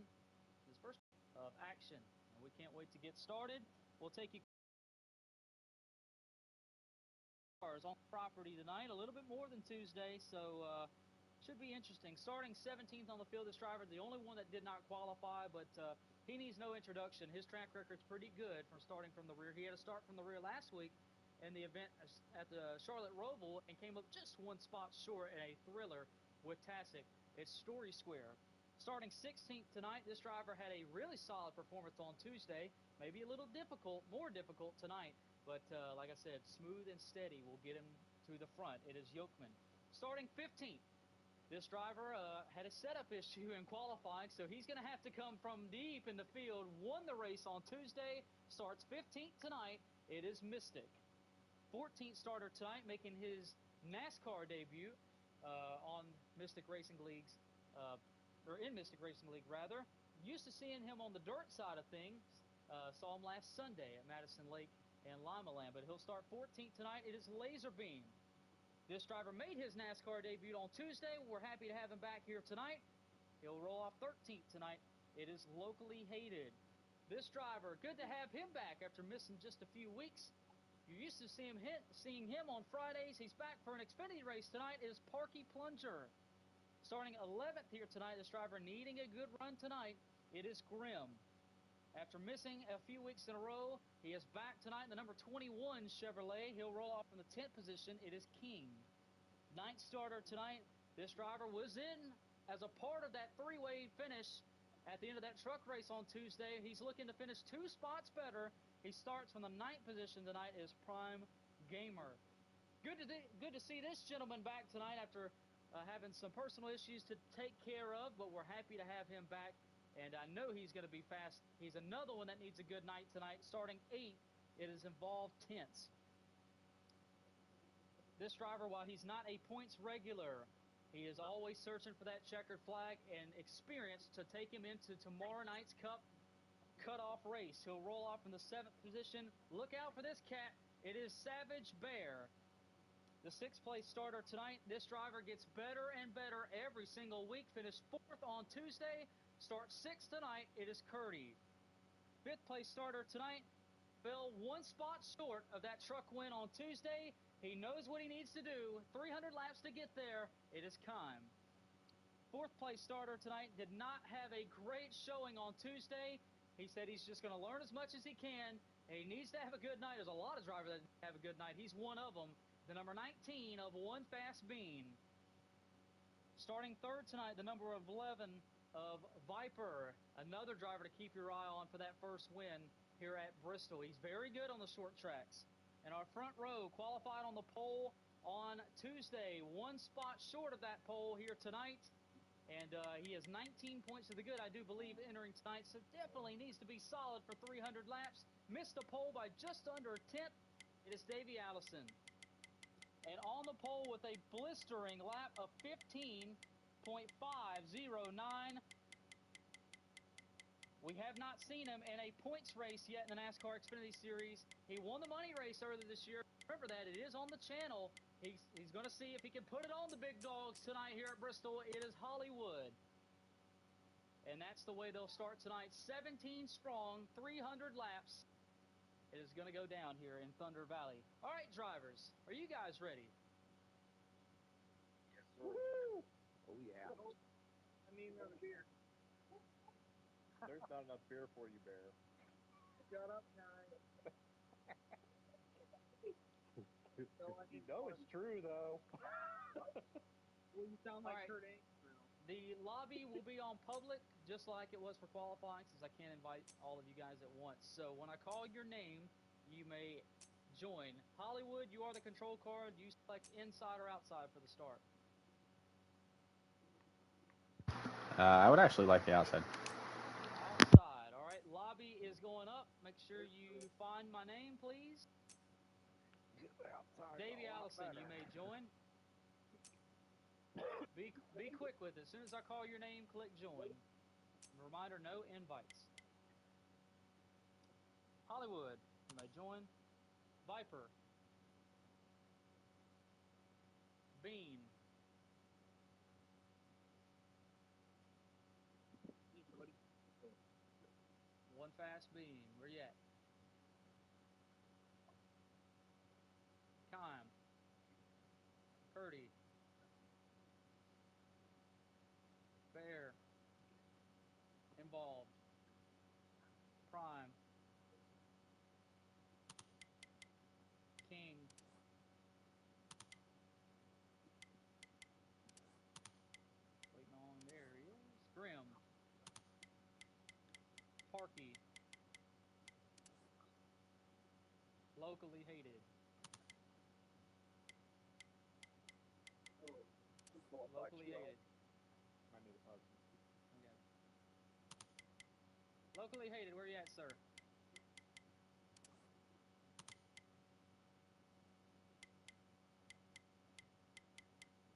his first of action. And we can't wait to get started. We'll take you cars on property tonight, a little bit more than Tuesday, so should be interesting. Starting 17th on the field, this driver, the only one that did not qualify, but he needs no introduction. His track record's pretty good from starting from the rear. He had to start from the rear last week in the event at the Charlotte Roval and came up just one spot short in a thriller with Tasek. It's Story Square. Starting 16th tonight, this driver had a really solid performance on Tuesday. Maybe a little difficult, more difficult tonight. But like I said, smooth and steady will get him to the front. It is Yokeman. Starting 15th, this driver had a setup issue in qualifying, so he's going to have to come from deep in the field. Won the race on Tuesday, starts 15th tonight. It is Mystic. 14th starter tonight, making his NASCAR debut on Mystic Racing League's, or in Mystic Racing League, rather. Used to seeing him on the dirt side of things. Saw him last Sunday at Madison Lake and Limaland, but he'll start 14th tonight. It is Laserbeam. This driver made his NASCAR debut on Tuesday. We're happy to have him back here tonight. He'll roll off 13th tonight. It is Locally Hated. This driver, good to have him back after missing just a few weeks. You used to seeing him on Fridays. He's back for an Xfinity race tonight. It is Parky Plunger. Starting 11th here tonight, this driver needing a good run tonight. It is Grim. After missing a few weeks in a row, he is back tonight in the number 21 Chevrolet. He'll roll off from the 10th position. It is King. 9th starter tonight. This driver was in as a part of that three-way finish at the end of that truck race on Tuesday. He's looking to finish 2 spots better. He starts from the 9th position tonight. Is Prime Gamer. Good to see this gentleman back tonight after having some personal issues to take care of, but we're happy to have him back. And I know he's going to be fast. He's another one that needs a good night tonight. Starting 8th, it is Involved Tense. This driver, while he's not a points regular, he is always searching for that checkered flag and experience to take him into tomorrow night's Cup cutoff race. He'll roll off in the 7th position. Look out for this cat. It is Savage Bear. The 6th place starter tonight. This driver gets better and better every single week. Finished 4th on Tuesday. Starts 6th tonight. It is Curdy. 5th place starter tonight. Fell 1 spot short of that truck win on Tuesday. He knows what he needs to do. 300 laps to get there. It is Kime. 4th place starter tonight. Did not have a great showing on Tuesday. He said he's just going to learn as much as he can. And he needs to have a good night. There's a lot of drivers that have a good night. He's one of them. The number 19 of One Fast Bean. Starting 3rd tonight, the number 11 of Viper. Another driver to keep your eye on for that first win here at Bristol. He's very good on the short tracks. And our front row qualified on the pole on Tuesday. One spot short of that pole here tonight. And he has 19 points to the good, I do believe, entering tonight. So definitely needs to be solid for 300 laps. Missed the pole by just under a tenth. It is Davey Allison. And on the pole with a blistering lap of 15.509. We have not seen him in a points race yet in the NASCAR Xfinity Series. He won the money race earlier this year. Remember that. It is on the channel. He's going to see if he can put it on the big dogs tonight here at Bristol. It is Hollywood. And that's the way they'll start tonight. 17 strong, 300 laps. It is going to go down here in Thunder Valley. All right, drivers, are you guys ready? Yes, sir. Woo! Oh yeah. I need another beer. There's not enough beer for you, Bear. Shut up, guy. You know it's true though. Well, you sound like All right. Kurt Angle. The lobby will be on public, just like it was for qualifying, since I can't invite all of you guys at once. So when I call your name, you may join. Hollywood, you are the control card. You select inside or outside for the start. I would actually like the outside. Outside. All right, lobby is going up. Make sure you find my name, please. Outside. Davey Allison, you may join. Be quick with it. As soon as I call your name, click join. Reminder, no invites. Hollywood, you may join. Viper. Bean. One fast bean. Where you at? Kime. Purdy. Bear. Involved. Prime. King. Waiting on, there he is. Grim. Parky. Locally hated. Locally hated. I need a hug. Okay. Locally hated, where you at, sir?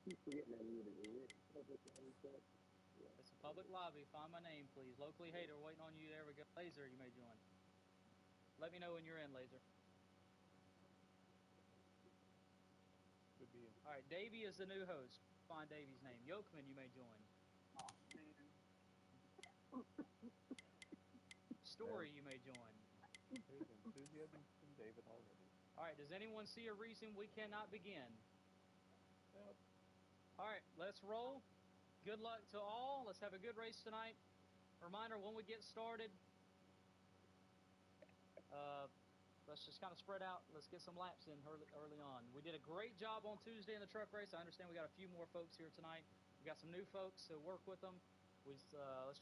Keep forgetting that you did. It's a public lobby. Find my name, please. Locally hated, we're waiting on you. There we go. Laser, you may join. Let me know when you're in, Laser. Good being. All right, Davey is the new host. Find Davey's name. Yokeman, you may join. Oh, man. Story, you may join. There's enthusiasm from David already. All right, does anyone see a reason we cannot begin? Nope. All right, let's roll. Good luck to all. Let's have a good race tonight. Reminder, when we get started, let's just kind of spread out. Let's get some laps in early on. We did a great job on Tuesday in the truck race. I understand we got a few more folks here tonight. We got some new folks, so work with them. Let's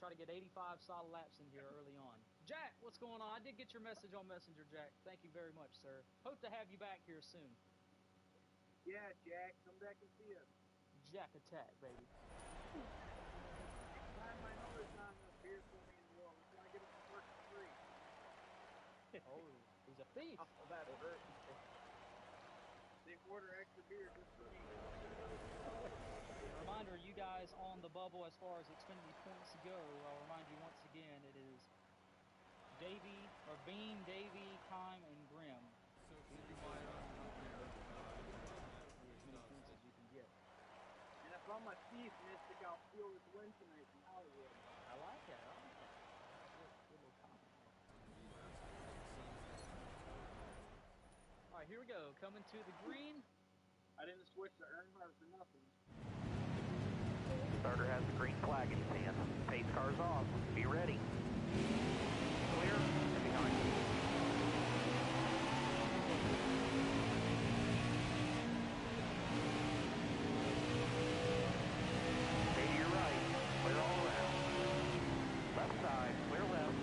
try to get 85 solid laps in here early on. Jack, what's going on? I did get your message on Messenger, Jack. Thank you very much, sir. Hope to have you back here soon. Yeah, Jack, come back and see us. Jack attack, baby. Time I know there's not enough beer for me in the world. I'm trying to get it to work for free. Oh, he's a thief. Oh, that hurt. They order extra beer just for me. Reminder, you guys on the bubble as far as Xfinity points go, I'll remind you once again, it is Bean, Davey, Kime, and Grim. So keep your mind on as many points as you can get. And if I'm a thief, Mystic, I'll steal this win tonight from Hollywood. I like that. Good little comment. All right, here we go. Coming to the green. I didn't switch to Earnhardt for nothing. Starter has the green flag in his hand. Pace car's off. Be ready. Clear and behind. Stay to your right. Clear all around. Left side. Clear left.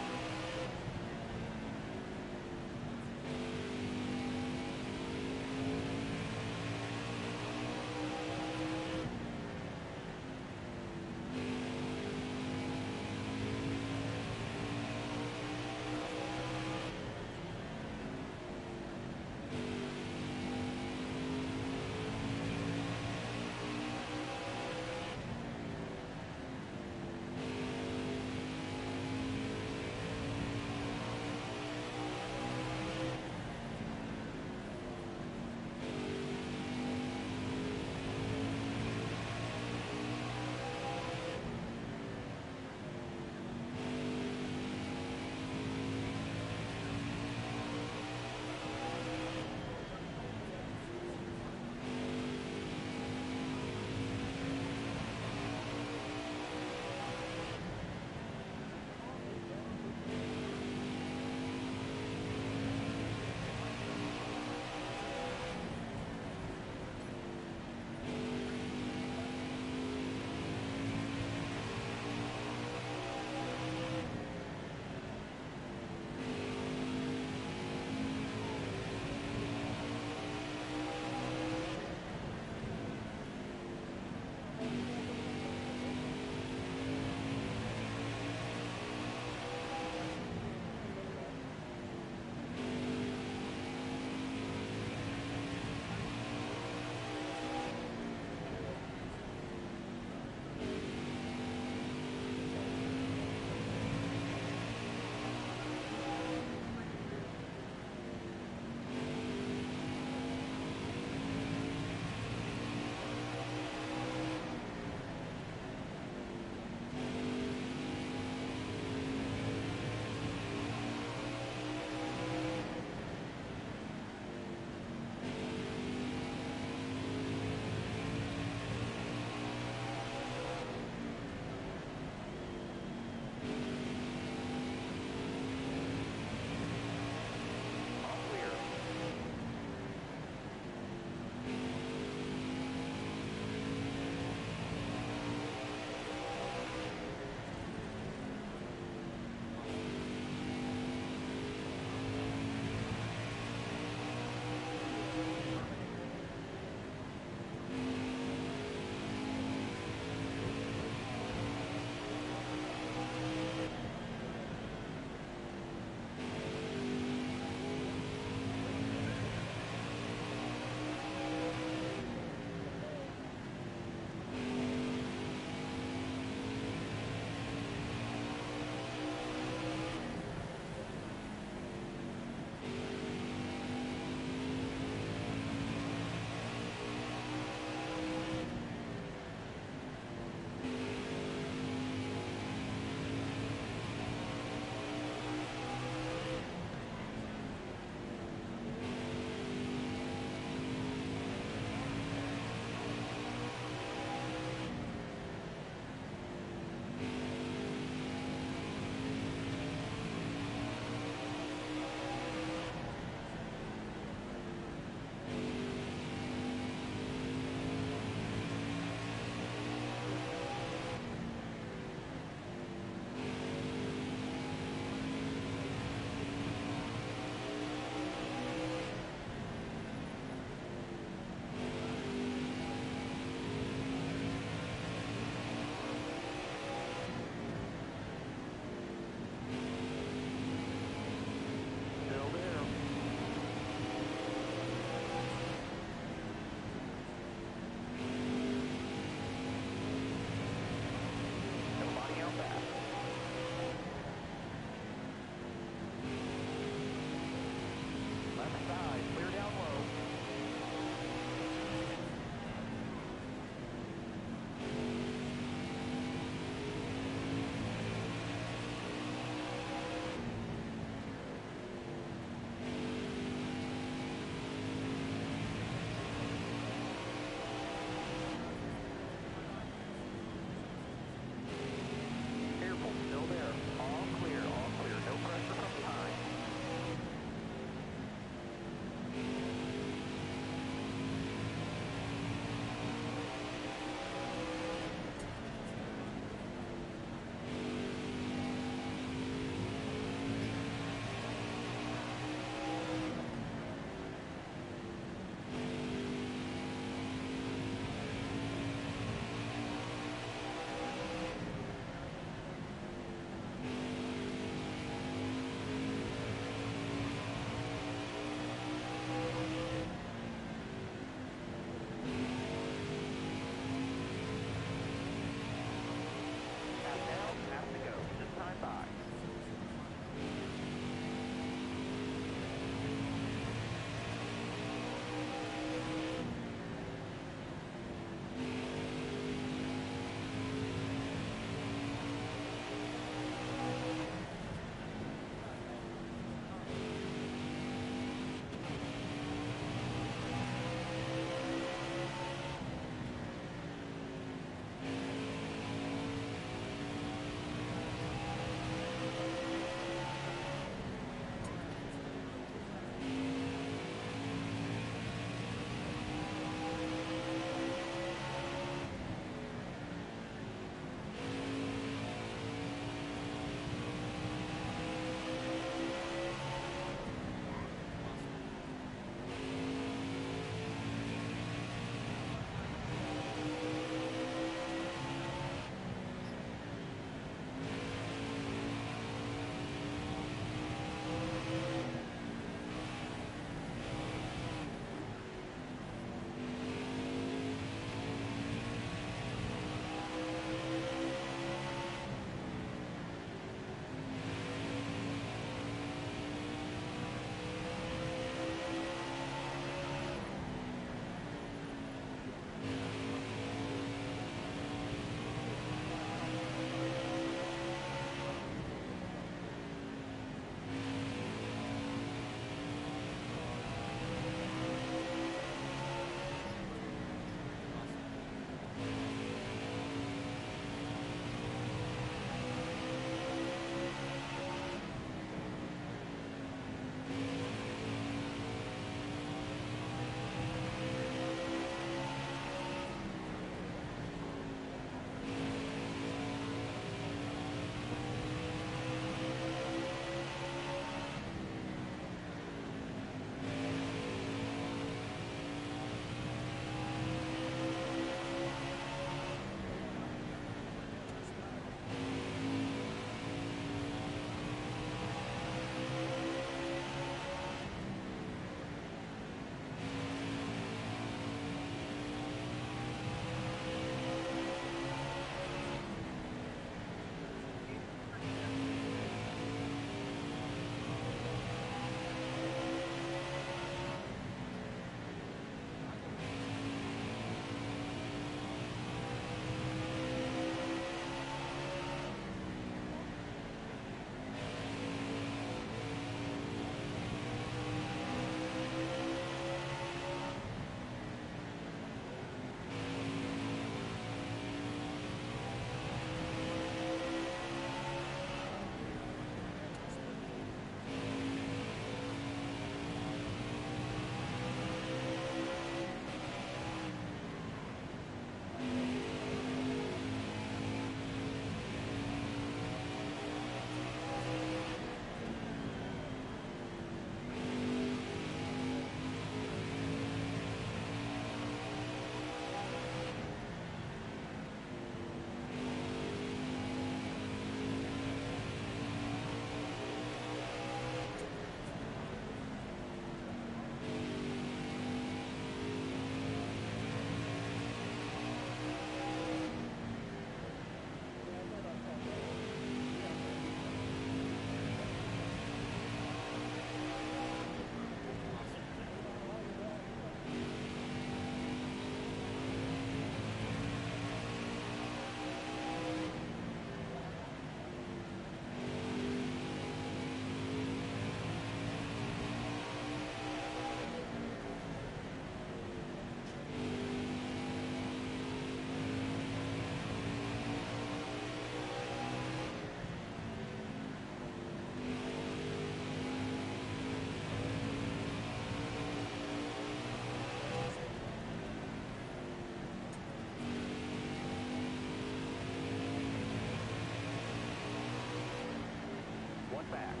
One back.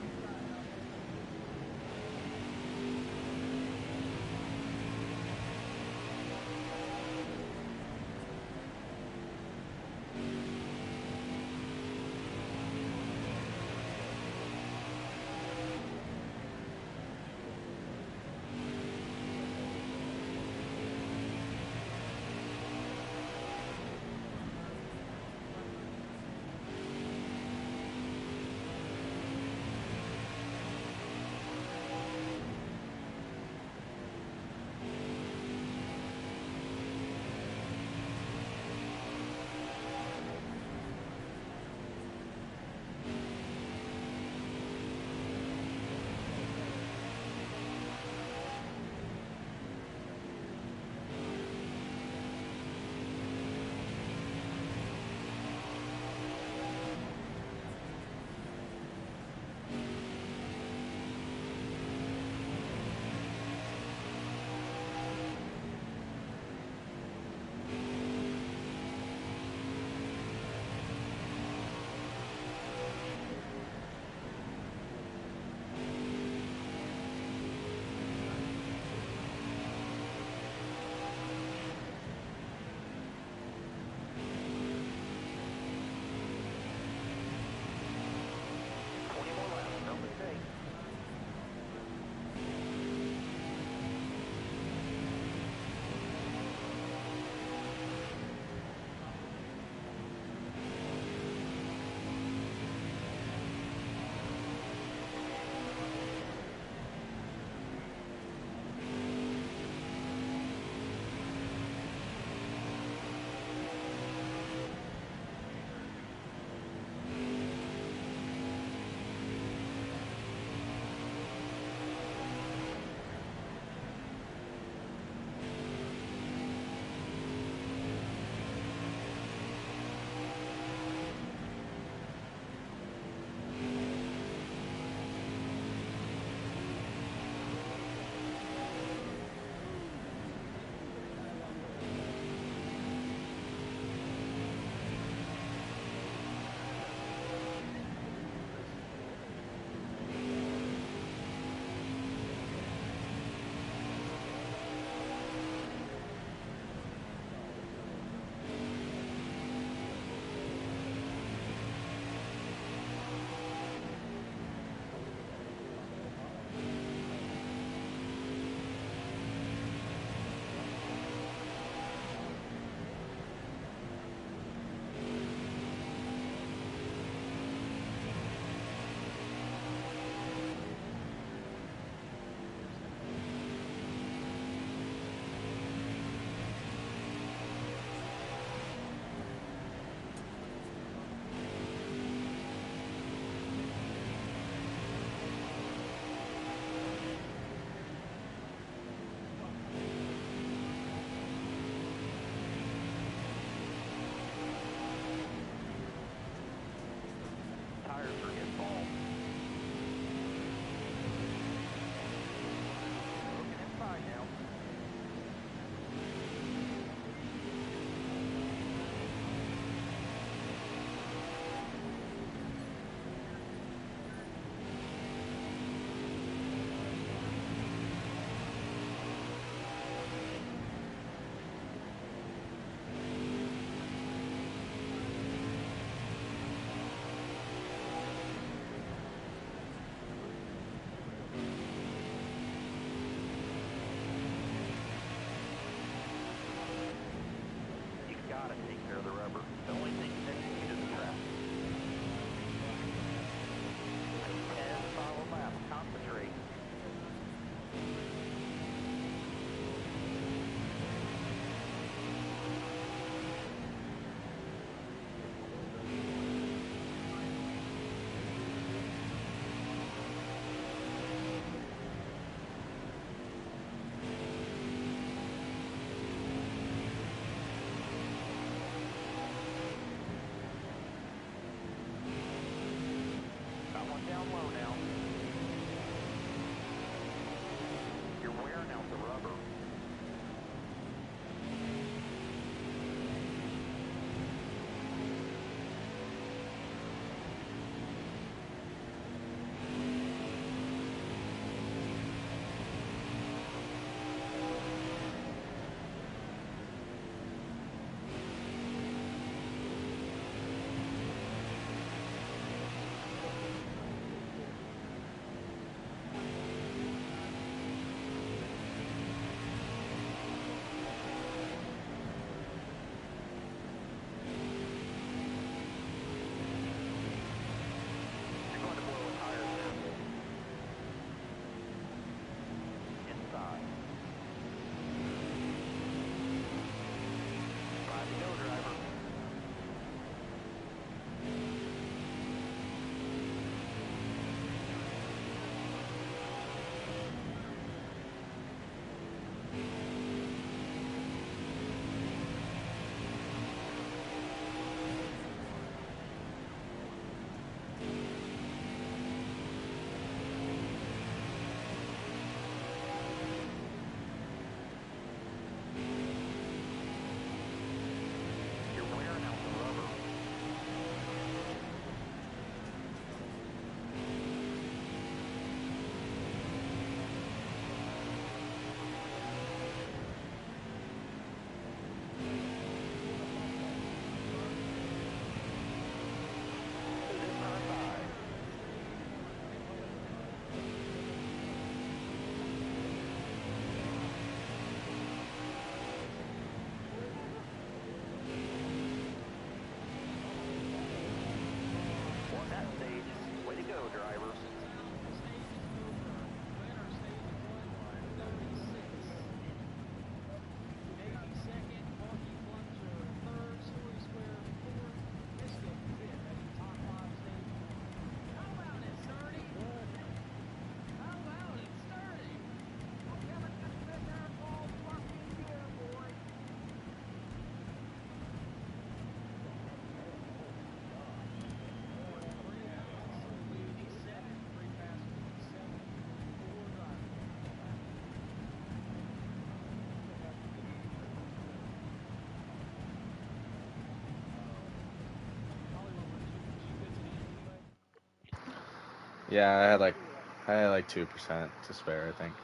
Yeah, I had like 2% to spare, I think. 2%?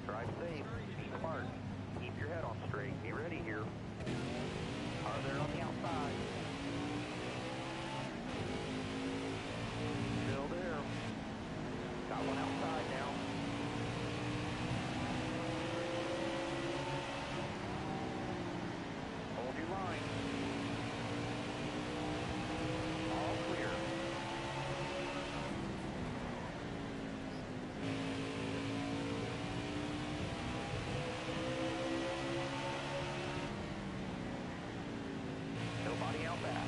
Drive safe, be smart, keep your head on straight, be ready here. Are there on the outside? Still there. Got one outside now. Hold your line. All clear. Nobody out back.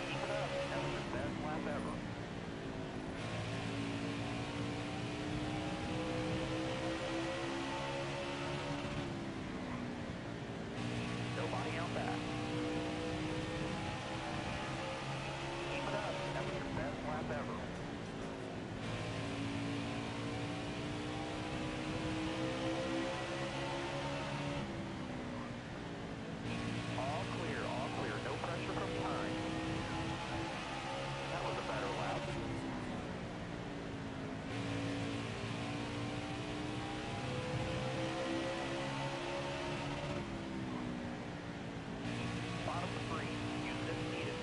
Keep it up. That was your best lap ever. Nobody out back. Keep it up. That was your best lap ever. All clear, all clear. No pressure from behind. That was a better lap. Bottom three. Use it if needed.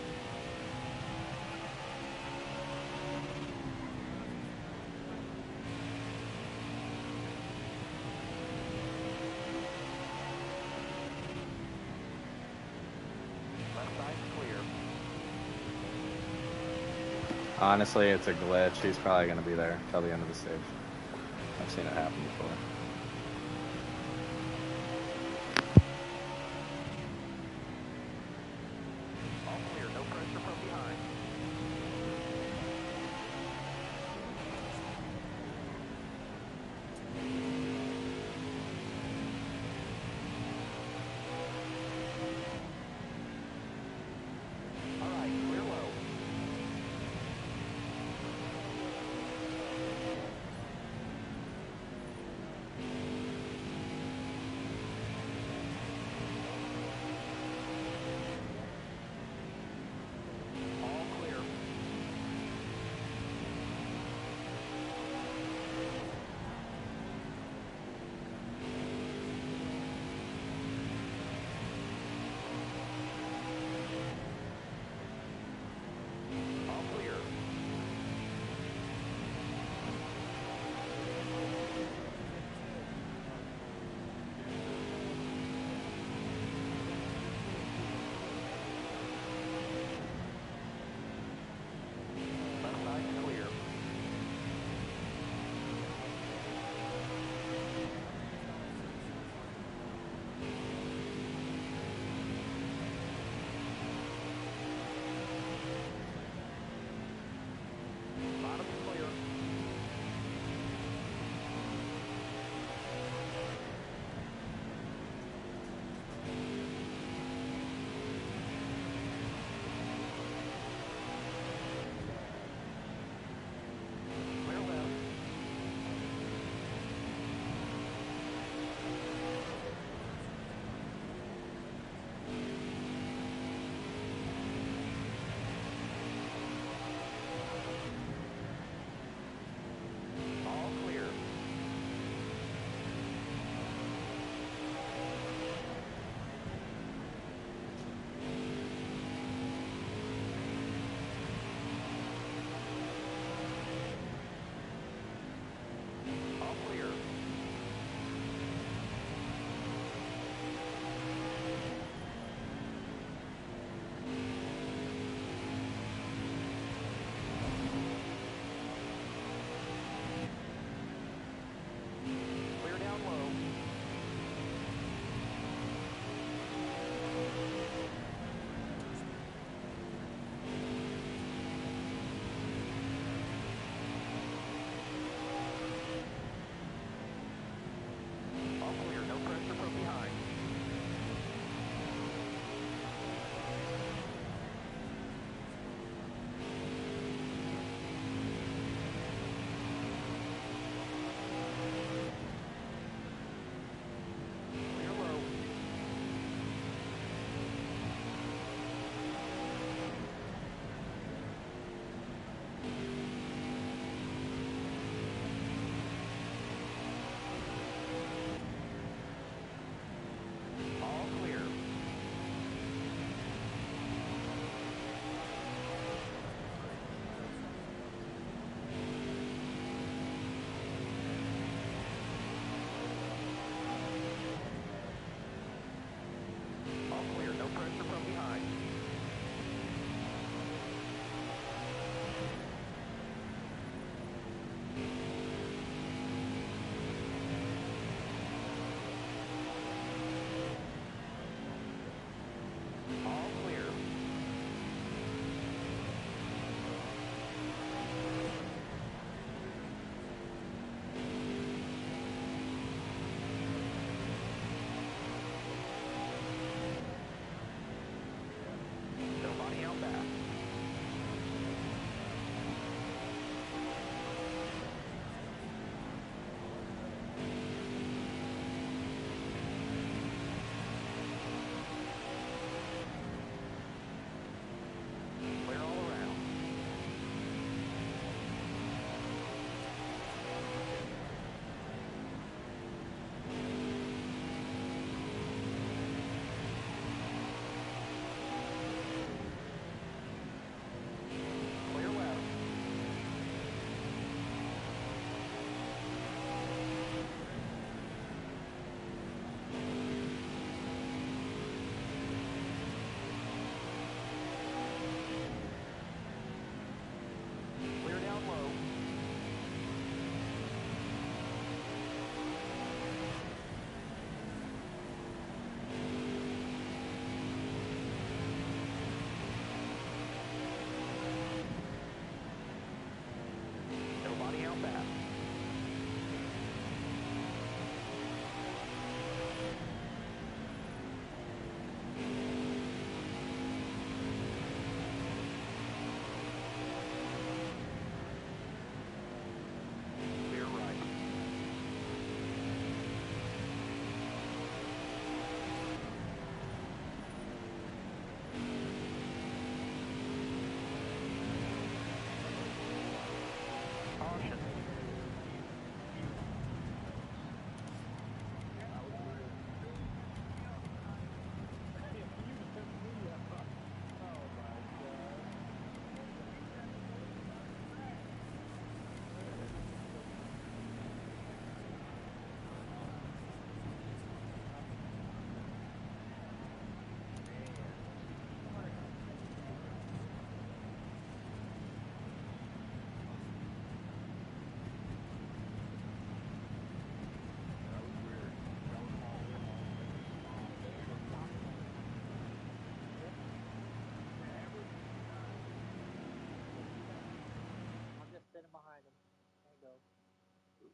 Left side's clear. Honestly, it's a glitch. He's probably going to be there till the end of the stage. I've seen it happen before. All clear. No pressure from behind. All right, clear low.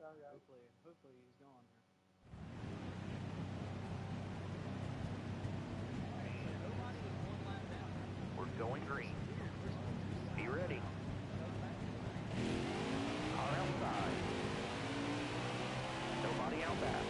Hopefully he's gone there. Nobody is one lap down. We're going green. Be ready. Car outside. Nobody out back.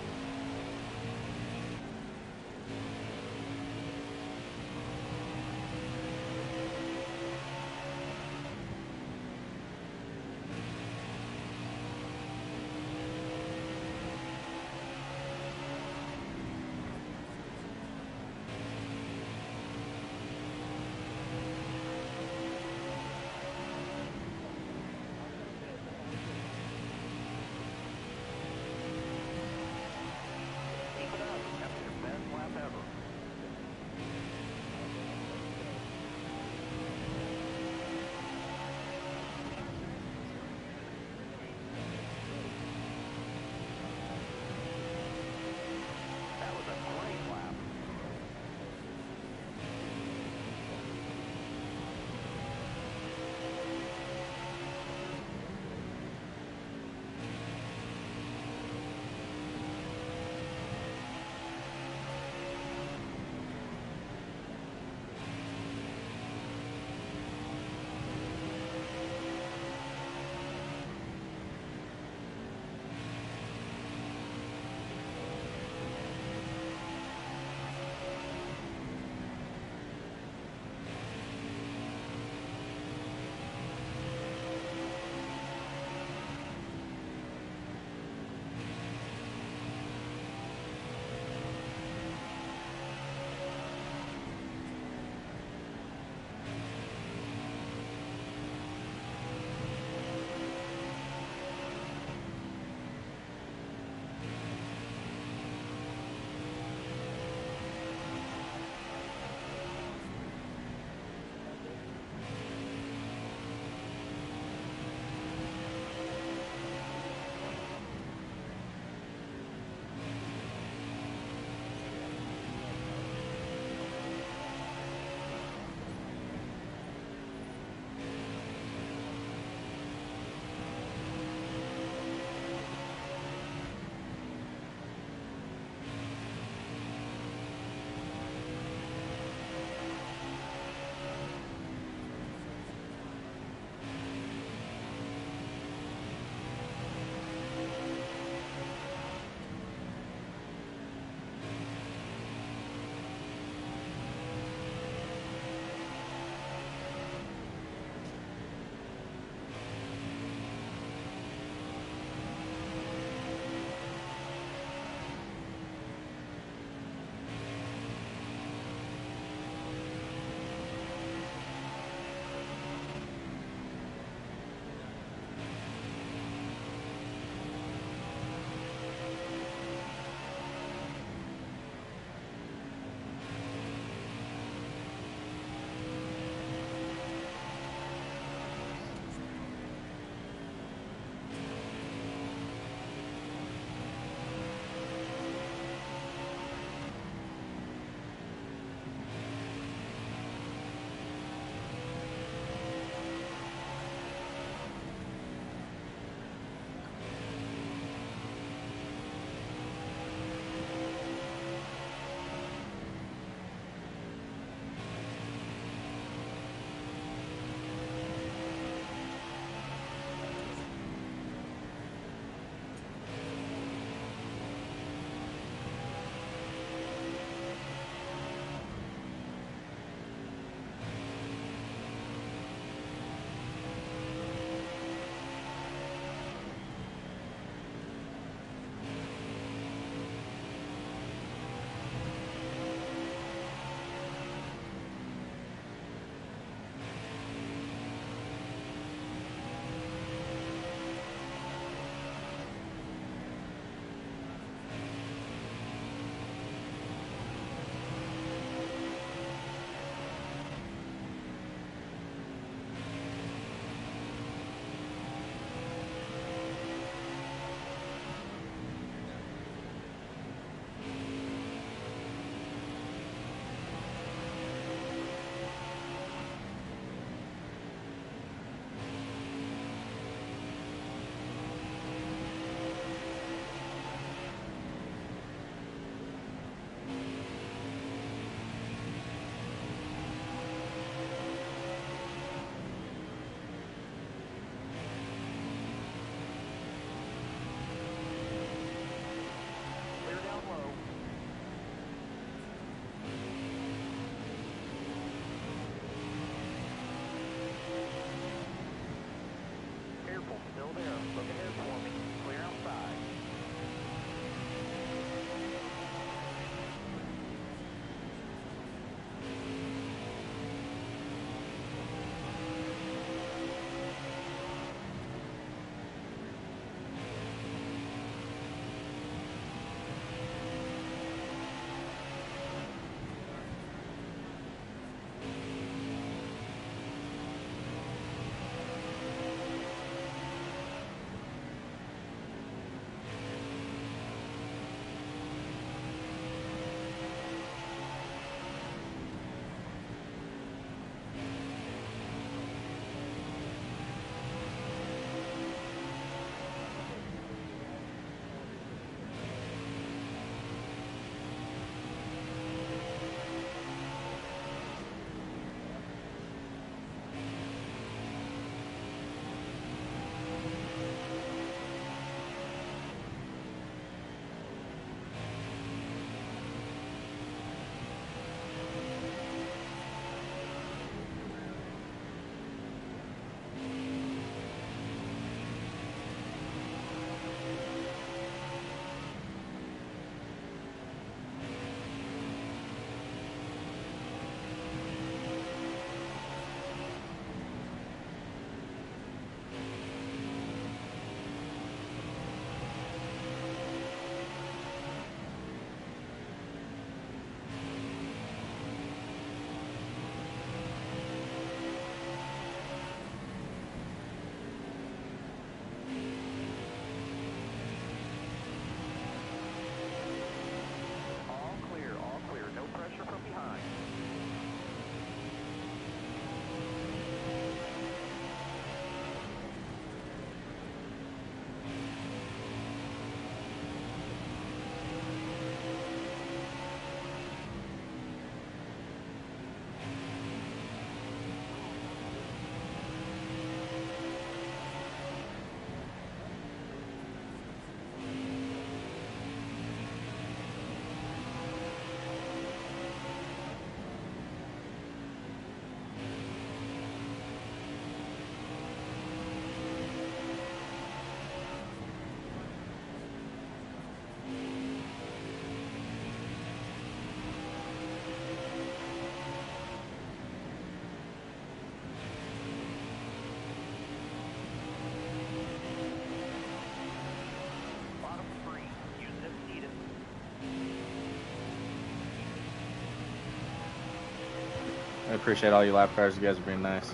Appreciate all you lap cars. You guys are being nice.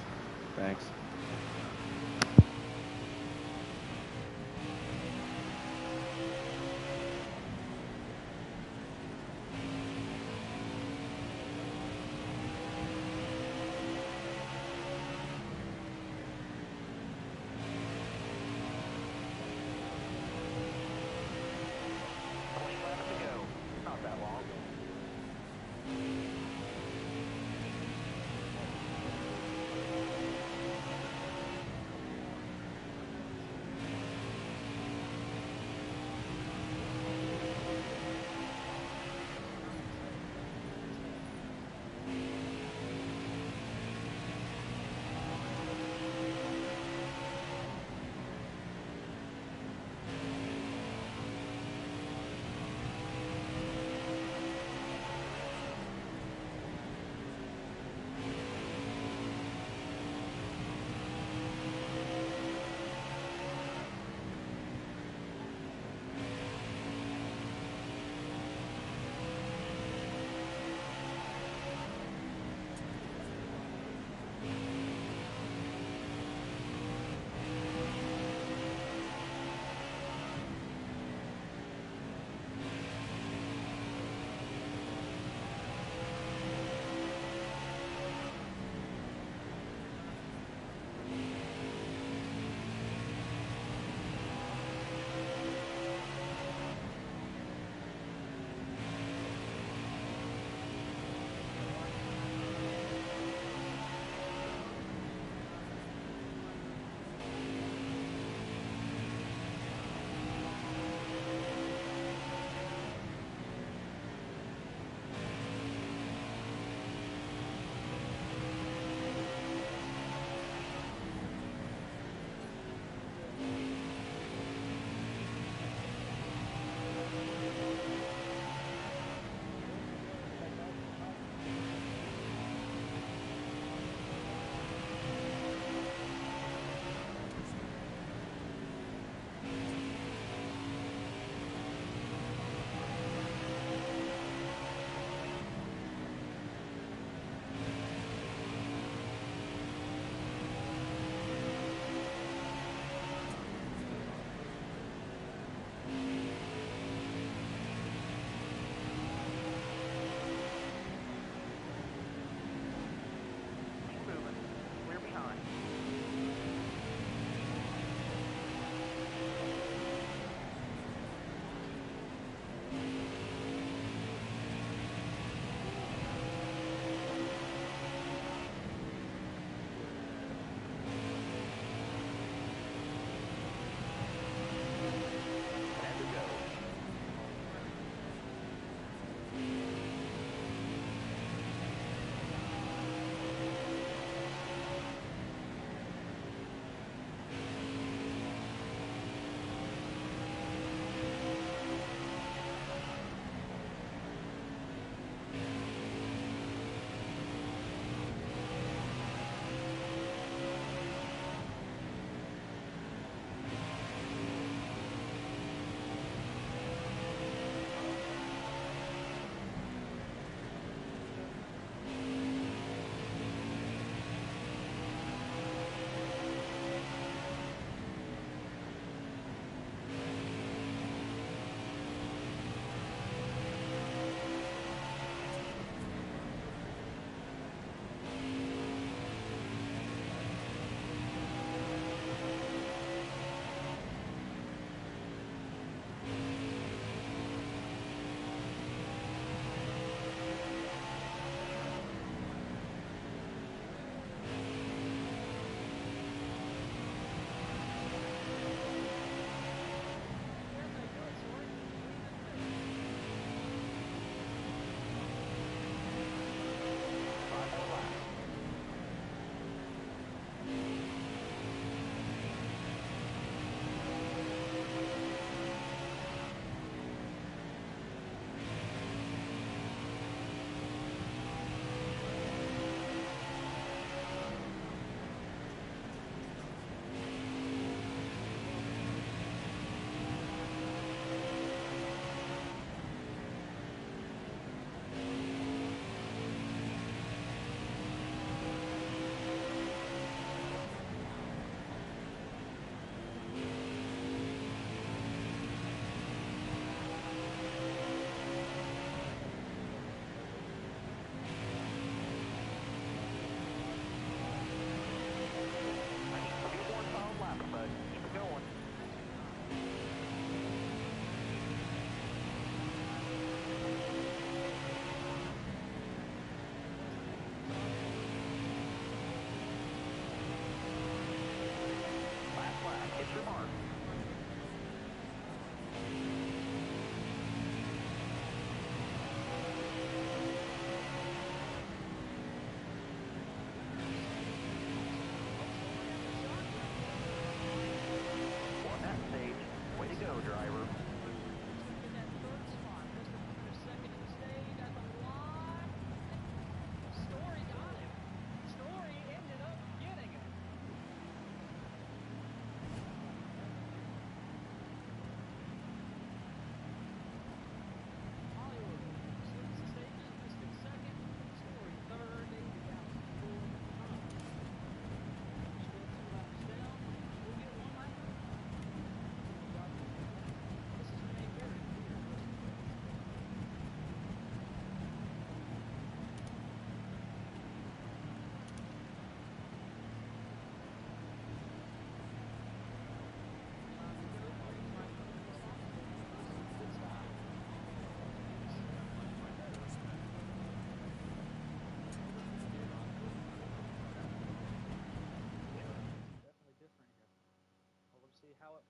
Thanks. Not that long.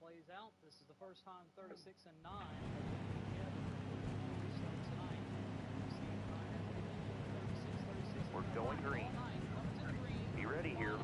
plays out. This is the first time 36 and 9 have been together on Bristol tonight. We're going green. Be ready here.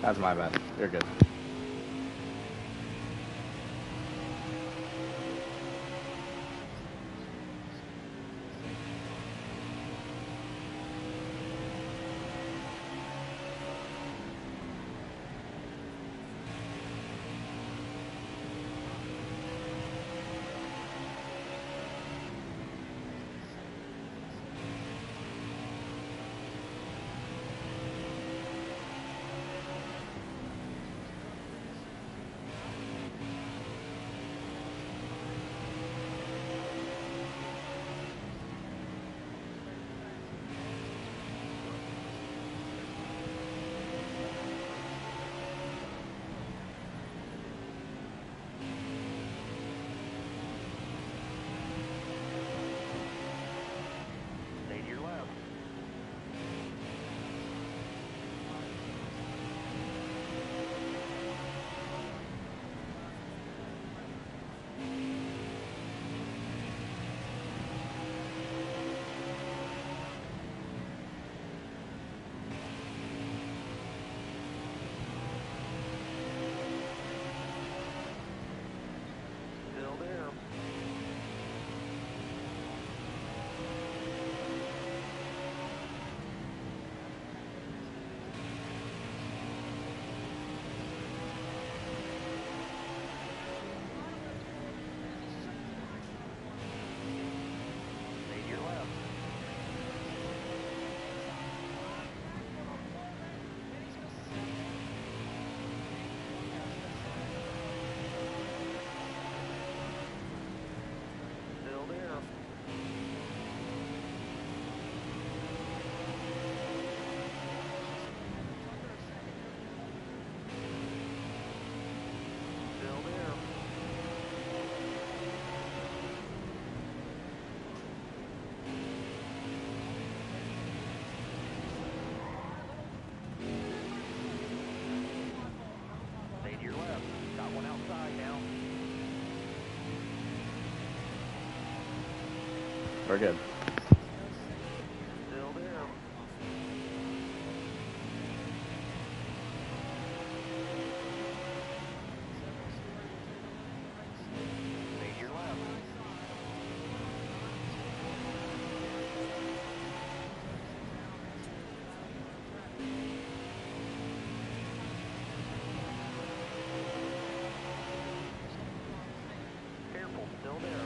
That's my bad. You're good. We're good. Still there. Make your left. Careful, still there.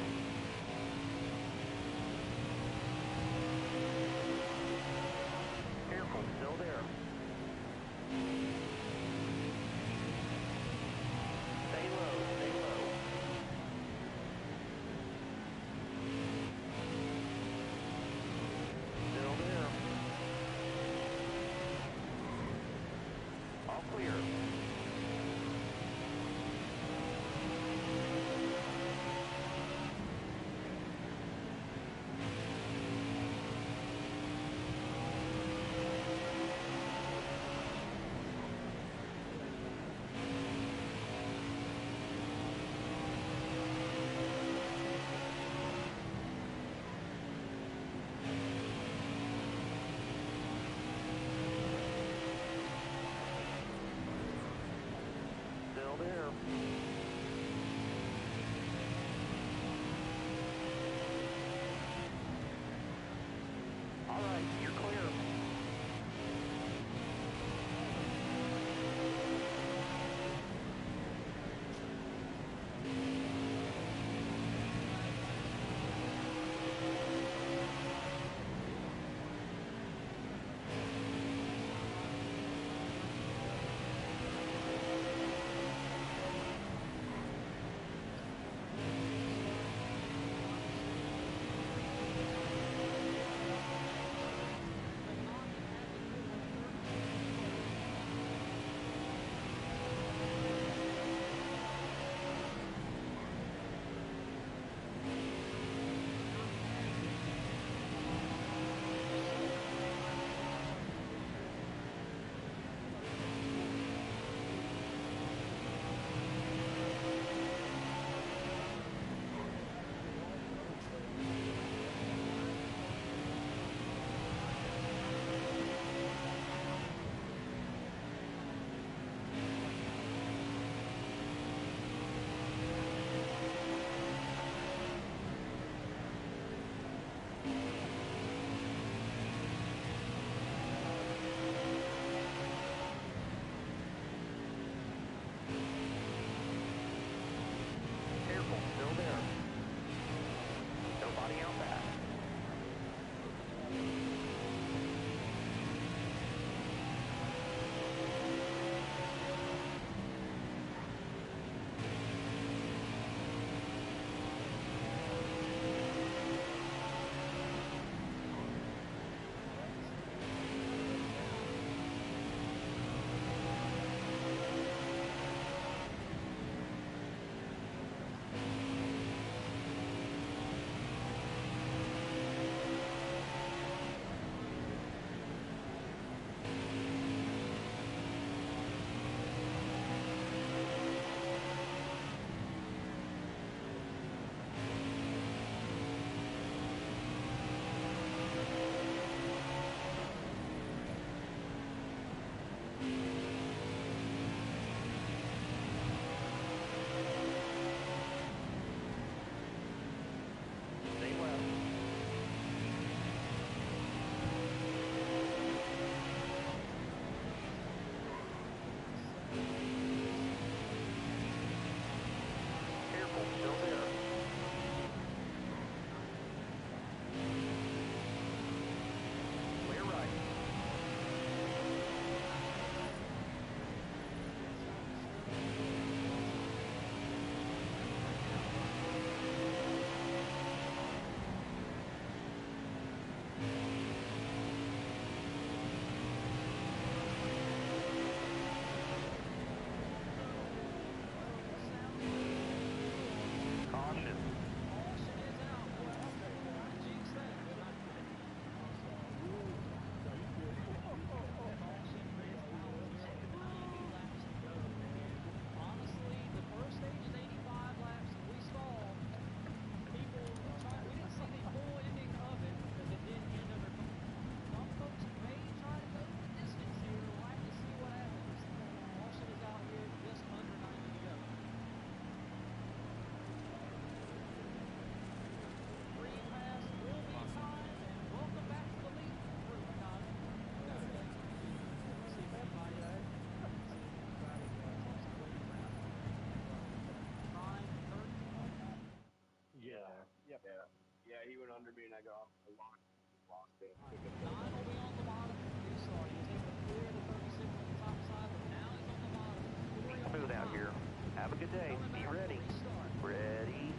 9 will be on the bottom. Restart. He takes the clear to 36 on the top side, but now he's on the bottom. 40 on Smooth the out top. here. Have a good day. Coming Be back for ready. restart. Ready.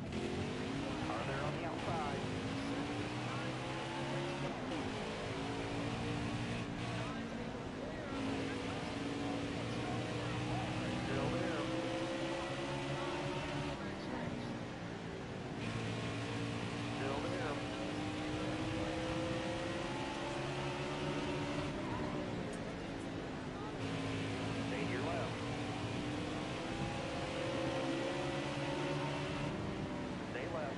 Are there on the outside? Still there. Still there. Stay to your left. Stay left.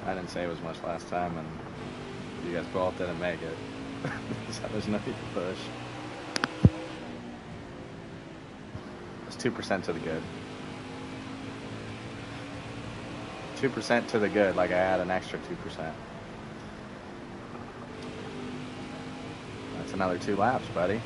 I didn't say it was much last time, and you guys both didn't make it. So there's no need to push. It's 2% to the good. 2% to the good, like I add an extra 2%. That's another 2 laps, buddy.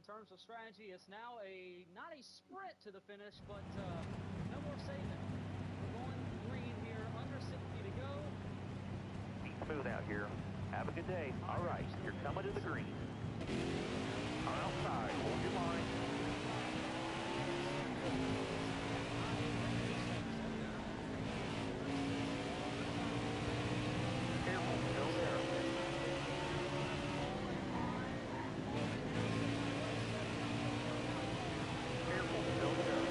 terms of strategy, it's now not a sprint to the finish, but no more saving. We're going green here, under 60 to go. Be smooth out here. Have a good day. All right, you're coming to the green. Car outside. Hold your line. Careful, still there. Careful, still there.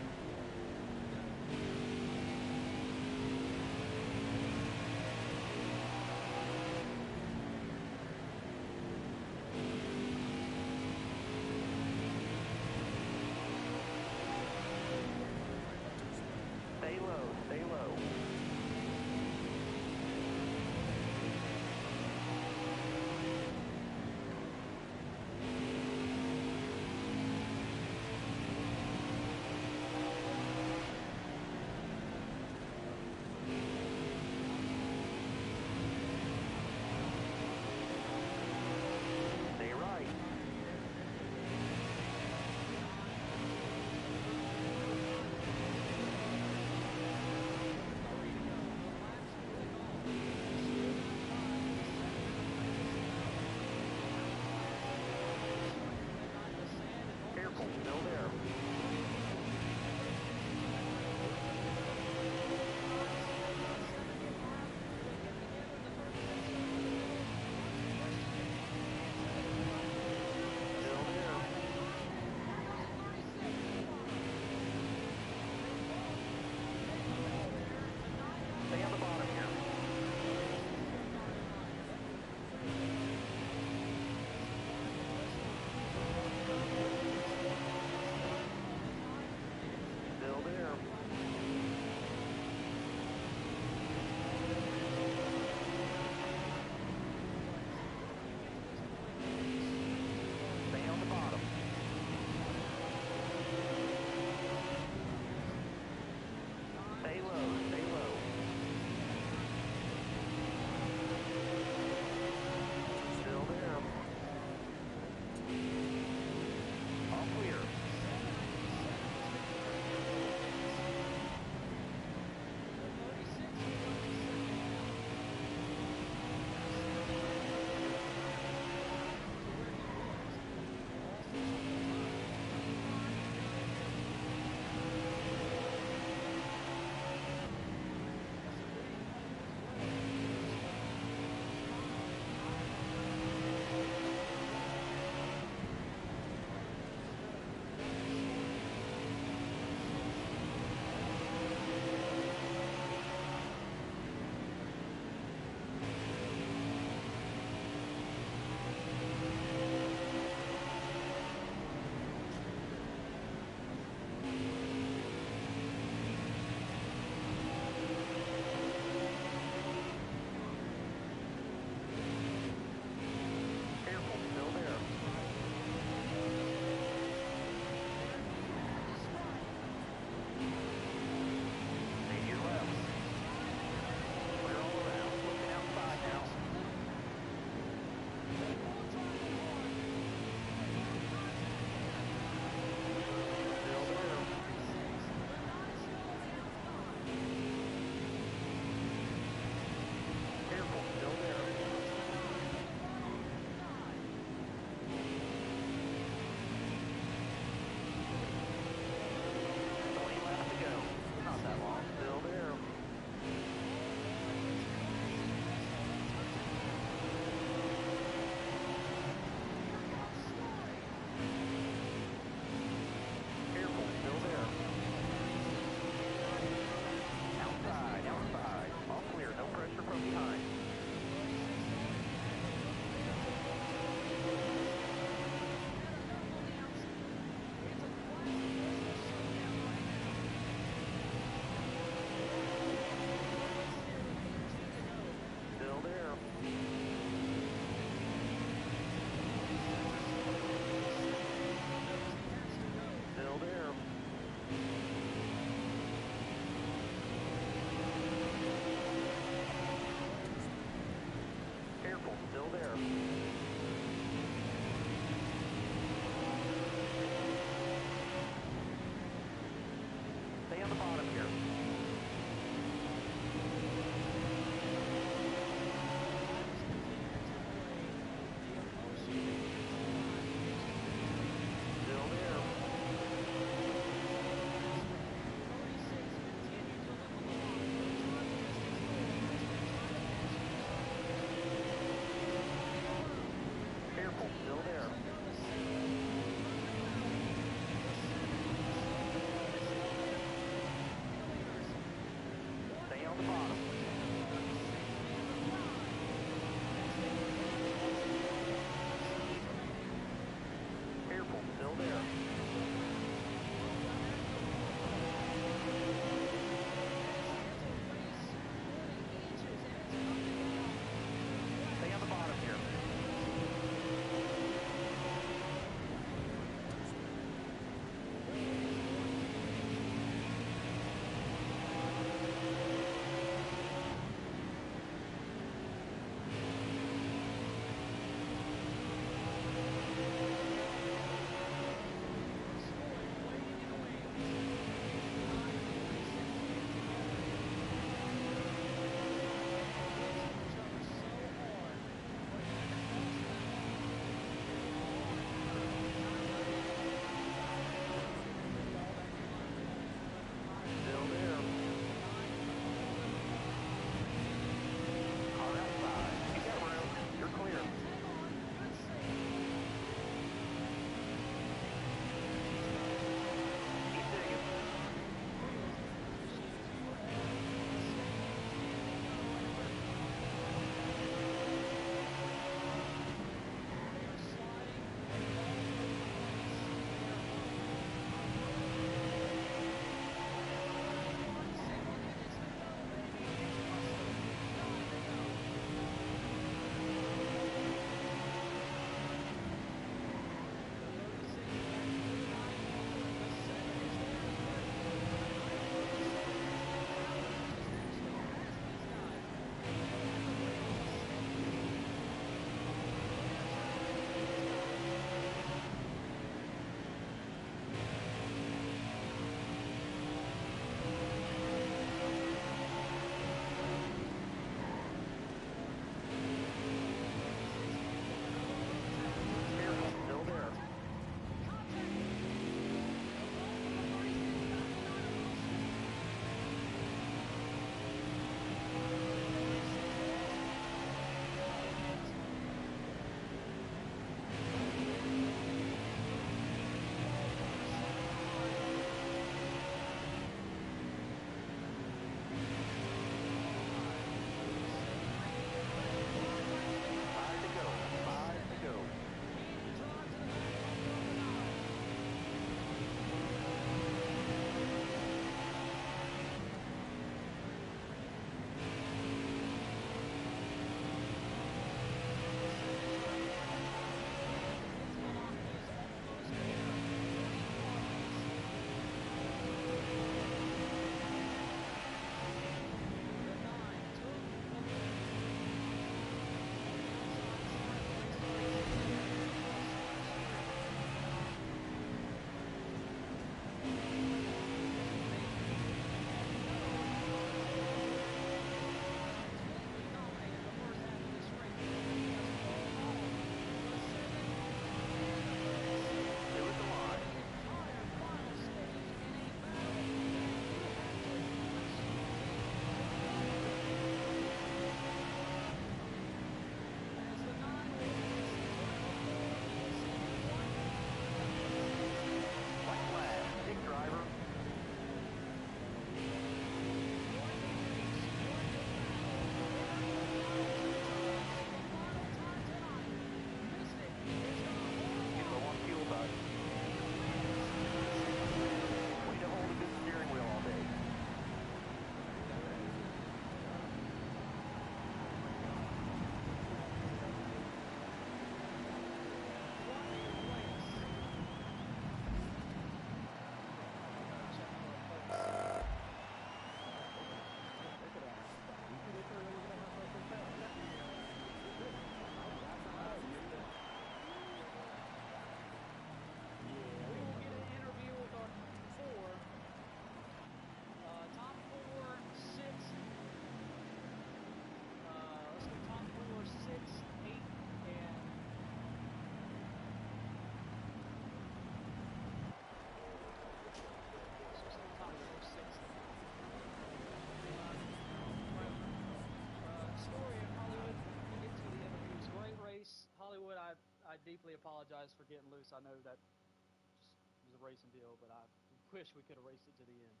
publicly apologize for getting loose. I know that just was a racing deal, but I wish we could have raced it to the end.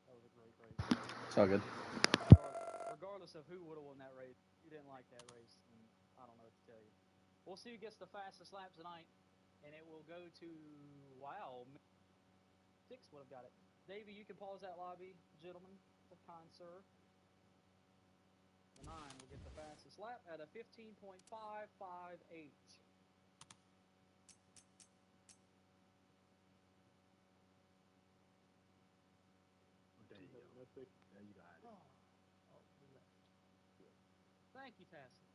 That was a great race. It's all good. Regardless of who would have won that race, if you didn't like that race, then I don't know what to tell you. We'll see who gets the fastest lap tonight, and it will go to, wow, 6 would have got it. Davey, you can pause that lobby, gentlemen, the kind sir. The 9 will get the fastest lap at a 15.558. There you go. There you got it. Oh, he left. Good. Thank you, Tassie.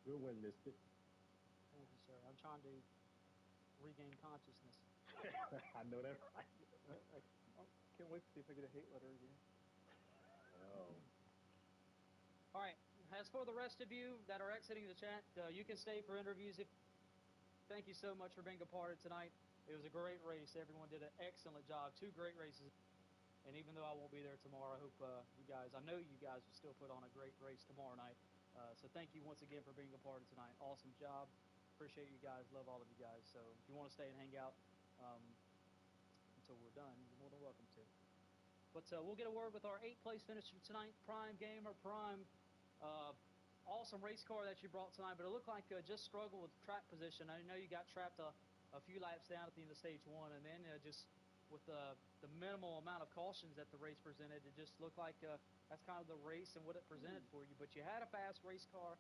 Good win, Mystic. Thank you, sir. I'm trying to regain consciousness. I know that right. I can't wait to see if I get a hate letter again. Oh. All right. As for the rest of you that are exiting the chat, you can stay for interviews. Thank you so much for being a part of tonight. It was a great race. Everyone did an excellent job. 2 great races. And even though I won't be there tomorrow, I hope you guys, I know you guys will still put on a great race tomorrow night. So thank you once again for being a part of tonight. Awesome job. Appreciate you guys. Love all of you guys. So if you want to stay and hang out until we're done, you're more than welcome to. But we'll get a word with our 8th place finisher tonight, Prime Gamer. Prime, awesome race car that you brought tonight, but it looked like just struggled with track position. I know you got trapped a few laps down at the end of stage 1, and then just with the minimal amount of cautions that the race presented, it just looked like that's kind of the race and what it presented for you. But you had a fast race car,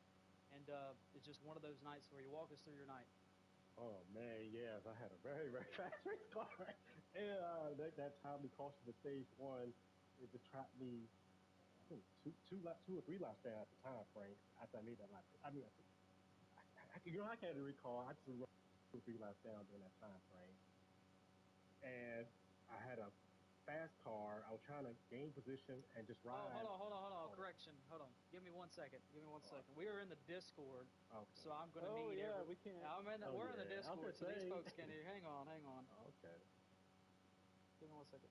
and it's just one of those nights where you walk us through your night. Oh man, yes, I had a very, very fast race car. And that time we crossed the stage 1, it just trapped me I think two or three laps down at the time frame after I made that lap. I mean, I can't recall. I just run 2 or 3 laps down during that time frame, and I had a fast car. I was trying to gain position and just ride. Oh, hold on. Correction. Hold on. Give me 1 second. Second. We are in the Discord, okay. So I'm going to need. We can't. We're in the Discord, so these folks can hear. Hang on. Okay. Give me 1 second.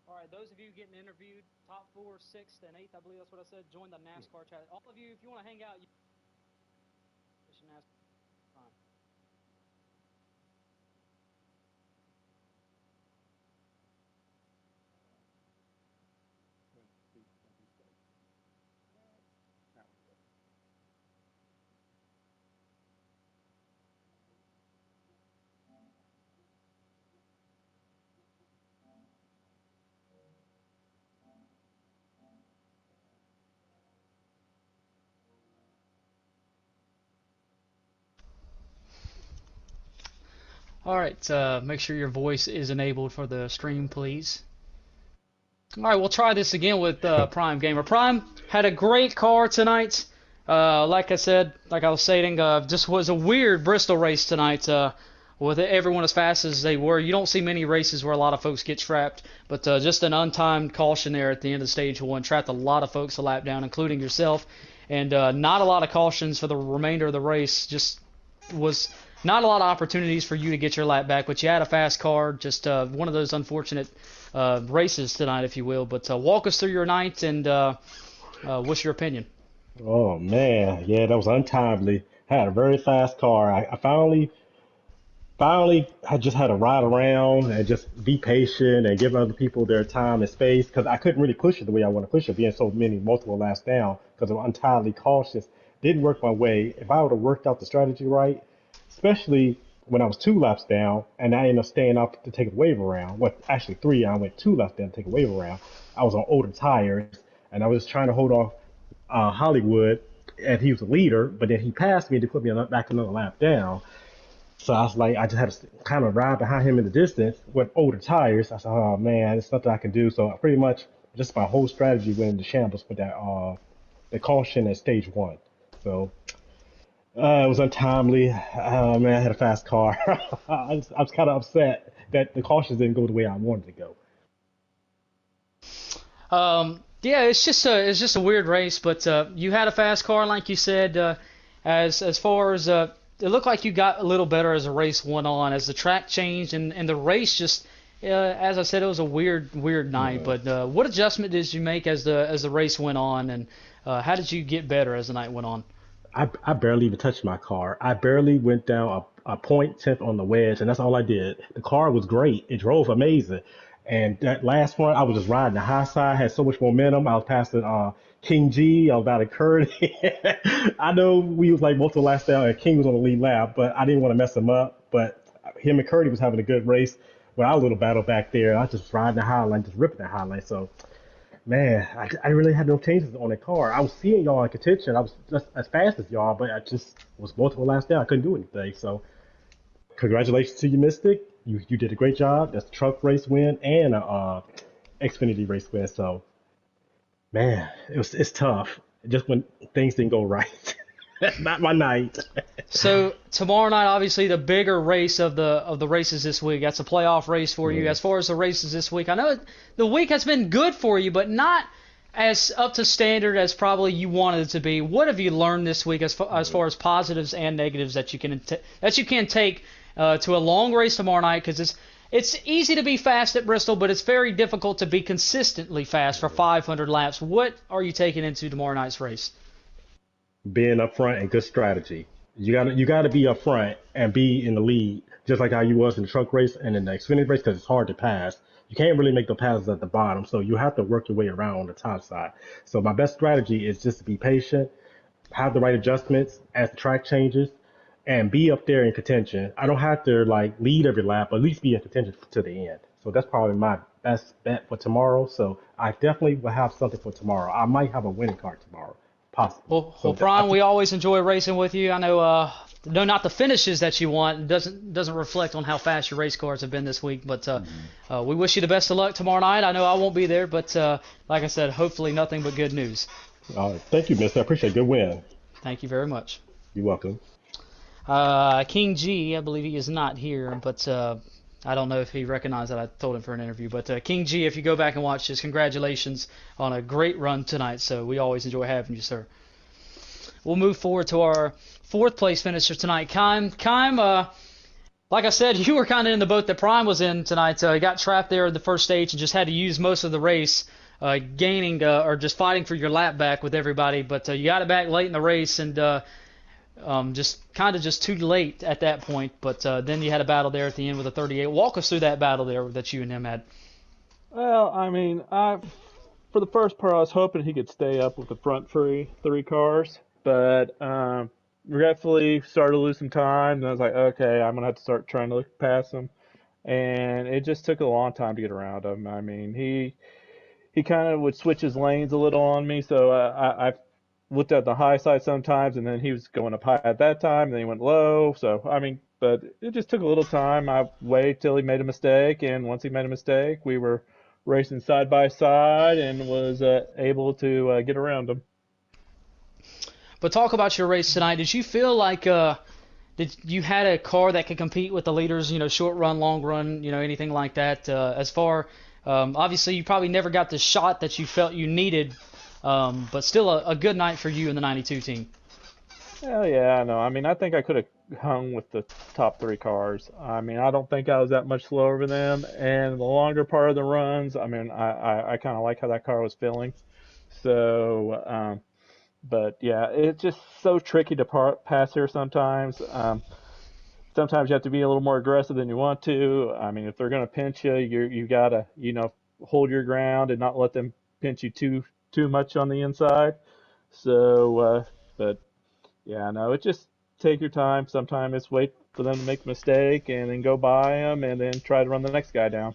All right, those of you getting interviewed, top 4, 6th, and 8th, I believe that's what I said, join the NASCAR chat. All of you, if you want to hang out, NASCAR, fine. All right, make sure your voice is enabled for the stream, please. All right, we'll try this again with Prime Gamer. Prime had a great car tonight. Like I said, like I was stating, just was a weird Bristol race tonight with everyone as fast as they were. You don't see many races where a lot of folks get trapped, but just an untimed caution there at the end of stage 1 trapped a lot of folks a lap down, including yourself. And not a lot of cautions for the remainder of the race. Just was not a lot of opportunities for you to get your lap back, but you had a fast car. Just one of those unfortunate races tonight, if you will. But walk us through your night, and what's your opinion? Oh man, yeah, that was untimely. I had a very fast car. I finally I just had to ride around and just be patient and give other people their time and space because I couldn't really push it the way I want to push it, being so many multiple laps down because I'm entirely cautious. Didn't work my way. If I would have worked out the strategy right, especially when I was 2 laps down and I ended up staying up to take a wave around. Well, actually 3, I went 2 laps down to take a wave around. I was on older tires and I was trying to hold off Hollywood, and he was a leader, but then he passed me to put me back another lap down. So I was like, I just had to kind of ride behind him in the distance with older tires. I said, oh man, there's nothing I can do. So pretty much just my whole strategy went into shambles with that, the caution at stage 1. So it was untimely. Man, I had a fast car. I was kind of upset that the cautions didn't go the way I wanted to go. Yeah, it's just a weird race, but you had a fast car, like you said. As far as it looked like you got a little better as the race went on, as the track changed, and the race just, as I said, it was a weird night. Yeah. But what adjustment did you make as the race went on, and how did you get better as the night went on? I barely even touched my car. I barely went down a point tenth on the wedge, and that's all I did. The car was great. It drove amazing. And that last one, I was just riding the high side, had so much momentum. I was passing King G, I was out of Kurt. I know we was like most of the last down, and King was on the lead lap, but I didn't want to mess him up. But him and Curdy was having a good race. Well, our little battle back there, I was just riding the high line, just ripping the high line. So man, I really had no changes on the car. I was seeing y'all in contention. I was just as fast as y'all, but I just was multiple laps down. I couldn't do anything. So, congratulations to you, Mystic. You did a great job. That's a truck race win and a Xfinity race win. So, man, it's tough. Just when things didn't go right. Not my night. So tomorrow night, obviously the bigger race of the races this week. That's a playoff race for you. As far as the races this week, I know the week has been good for you, but not as up to standard as probably you wanted it to be. What have you learned this week as far as positives and negatives that you can take to a long race tomorrow night? Because it's easy to be fast at Bristol, but it's very difficult to be consistently fast for 500 laps. What are you taking into tomorrow night's race? Being up front and good strategy. You gotta be up front and be in the lead, just like how you was in the truck race and in the Xfinity race, because it's hard to pass. You can't really make the passes at the bottom, so you have to work your way around on the top side. So my best strategy is just to be patient, have the right adjustments as the track changes, and be up there in contention. I don't have to like lead every lap, but at least be in contention to the end. So that's probably my best bet for tomorrow. So I definitely will have something for tomorrow. I might have a winning car tomorrow. Possible. Well, Brian, we always enjoy racing with you. I know, no, not the finishes that you want. It doesn't reflect on how fast your race cars have been this week. But we wish you the best of luck tomorrow night. I know I won't be there, but like I said, hopefully nothing but good news. All right. Thank you, mister. I appreciate it. Good win. Thank you very much. You're welcome. King G, I believe he is not here, but I don't know if he recognized that I told him for an interview. But King G, if you go back and watch this, congratulations on a great run tonight. So we always enjoy having you, sir. We'll move forward to our fourth place finisher tonight, Kime. Like I said, you were kind of in the boat that Prime was in tonight. He got trapped there in the first stage and just had to use most of the race, gaining or just fighting for your lap back with everybody. But you got it back late in the race and just too late at that point. But then you had a battle there at the end with a 38. Walk us through that battle there that you and him had. Well, I mean, for the first part, I was hoping he could stay up with the front three cars, but regretfully started to lose some time, and I was like, okay, I'm gonna have to start trying to look past him, and it just took a long time to get around him. I mean, he kind of would switch his lanes a little on me, so I looked at the high side sometimes, and then he was going up high at that time, and then he went low. So, I mean, but it just took a little time. I waited till he made a mistake, and once he made a mistake, we were racing side by side and was able to get around him. But talk about your race tonight. Did you feel like did you had a car that could compete with the leaders, short run, long run, anything like that? As far, obviously, you probably never got the shot that you felt you needed, but still a good night for you and the 92 team. Hell yeah, no. I mean, I think I could have hung with the top three cars. I mean, I don't think I was that much slower than them. And the longer part of the runs, I mean, I kind of like how that car was feeling. So, but yeah, it's just so tricky to pass here sometimes. Sometimes you have to be a little more aggressive than you want to. I mean, if they're going to pinch you, you got to, hold your ground and not let them pinch you too much on the inside. So, but yeah, no, it just take your time. Sometimes it's wait for them to make a mistake and then go by them and then try to run the next guy down.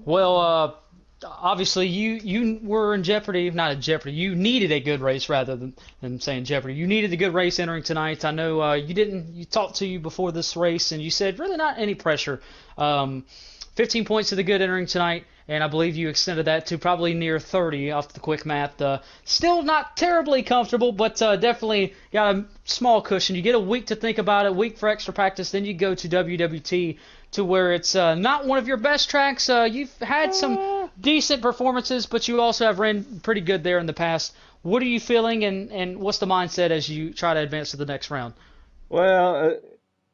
Well, obviously you were in jeopardy, not in jeopardy. You needed a good race rather than saying jeopardy. You needed a good race entering tonight. I know you talked to you before this race and you said really not any pressure. 15 points to the good entering tonight, and I believe you extended that to probably near 30 off the quick math. Still not terribly comfortable, but definitely got a small cushion. You get a week to think about it, week for extra practice, then you go to WWT to where it's not one of your best tracks. You've had some decent performances, but you also have ran pretty good there in the past. What are you feeling, and what's the mindset as you try to advance to the next round? Well,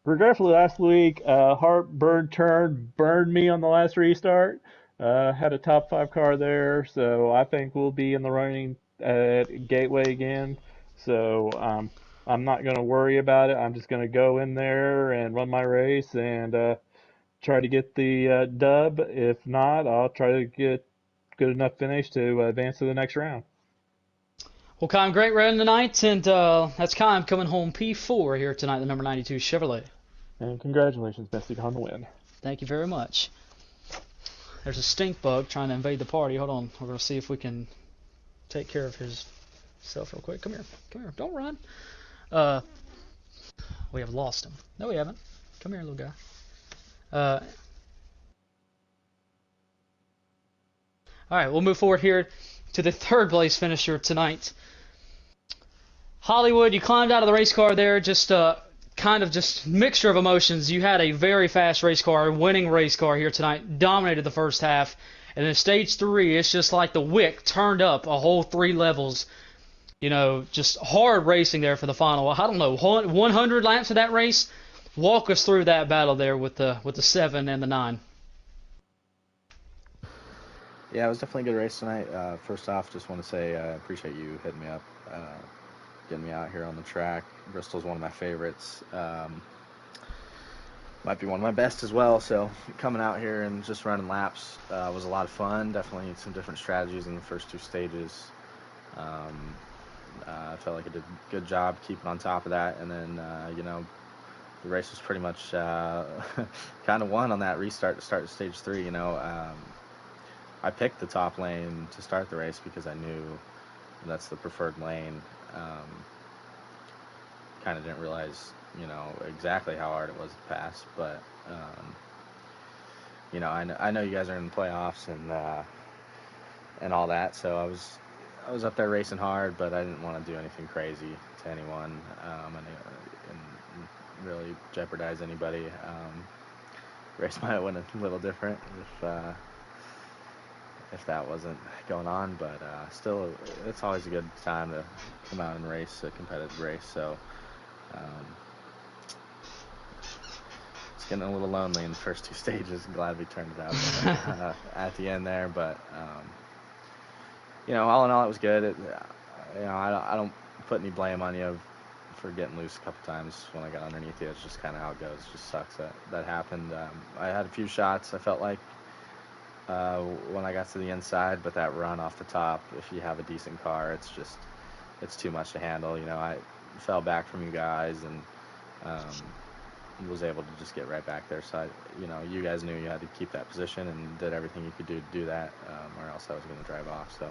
regretfully last week, Heartburn turn burned me on the last restart. Had a top 5 car there, so I think we'll be in the running at Gateway again. So I'm not going to worry about it. I'm just going to go in there and run my race and try to get the dub. If not, I'll try to get good enough finish to advance to the next round. Well, Kyle, great round tonight, and that's Kyle coming home P4 here tonight, the number 92 Chevrolet. And congratulations, Bestie, on the win. Thank you very much. There's a stink bug trying to invade the party. Hold on. We're going to see if we can take care of his self real quick. Come here. Come here. Don't run. We have lost him. No, we haven't. Come here, little guy. All right, we'll move forward here to the third place finisher tonight. Hollywood, you climbed out of the race car there, just kind of just mixture of emotions. You had a very fast race car, winning race car here tonight, dominated the first half. And then stage 3, it's just like the wick turned up a whole 3 levels. You know, just hard racing there for the final. I don't know, 100 laps of that race. Walk us through that battle there with the 7 and the 9. Yeah, it was definitely a good race tonight. First off, just want to say I appreciate you hitting me up, getting me out here on the track. Bristol's one of my favorites. Might be one of my best as well, so coming out here and just running laps was a lot of fun. Definitely some different strategies in the first 2 stages. I felt like I did a good job keeping on top of that, and then, you know, the race was pretty much kind of won on that restart to start stage 3, you know. I picked the top lane to start the race because I knew that's the preferred lane. Kind of didn't realize, you know, exactly how hard it was to pass, but you know, I know you guys are in the playoffs and all that, so I was up there racing hard, but I didn't want to do anything crazy to anyone and really jeopardize anybody. Race might have went a little different if that wasn't going on, but still, it's always a good time to come out and race a competitive race. So it's getting a little lonely in the first 2 stages. I'm glad we turned it out at the end there, but you know, all in all, it was good. You know, I don't put any blame on you for getting loose a couple times when I got underneath you. It's just kind of how it goes. It just sucks that happened. I had a few shots, I felt like, when I got to the inside, but that run off the top, if you have a decent car, it's too much to handle. You know, I fell back from you guys and was able to just get right back there. So, you know, you guys knew you had to keep that position and did everything you could do to do that, or else I was going to drive off. So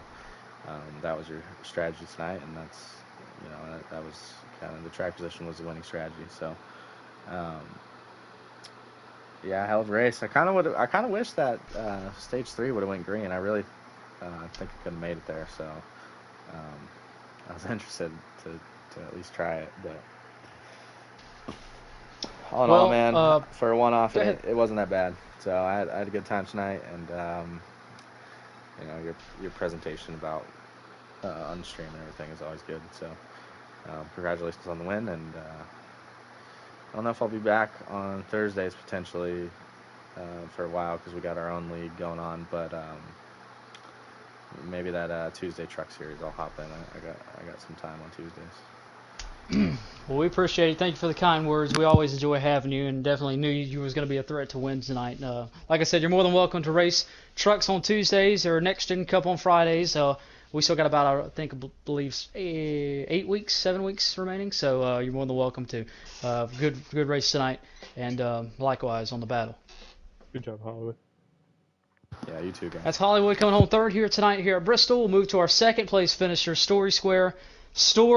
that was your strategy tonight, and that's, you know, that was kind of the track position was the winning strategy. So, yeah, hell of a race. I kind of wish that stage 3 would have went green. I really think I could have made it there. So I was interested to at least try it. But all in all, man, for a one-off, it wasn't that bad. So I had a good time tonight, and you know, your presentation about on the stream and everything is always good. So congratulations on the win, and I don't know if I'll be back on Thursdays potentially for a while because we got our own league going on, but maybe that Tuesday truck series I'll hop in. I got some time on Tuesdays. Well, we appreciate it. Thank you for the kind words. We always enjoy having you, and definitely knew you was going to be a threat to win tonight. Like I said, you're more than welcome to race trucks on Tuesdays or Next Gen Cup on Fridays. We still got about, I believe 7 weeks remaining, so you're more than welcome to. Good race tonight, and likewise on the battle. Good job, Hollywood. Yeah, you too, guys. That's Hollywood coming home third here tonight here at Bristol. We'll move to our second place finisher, Story Square.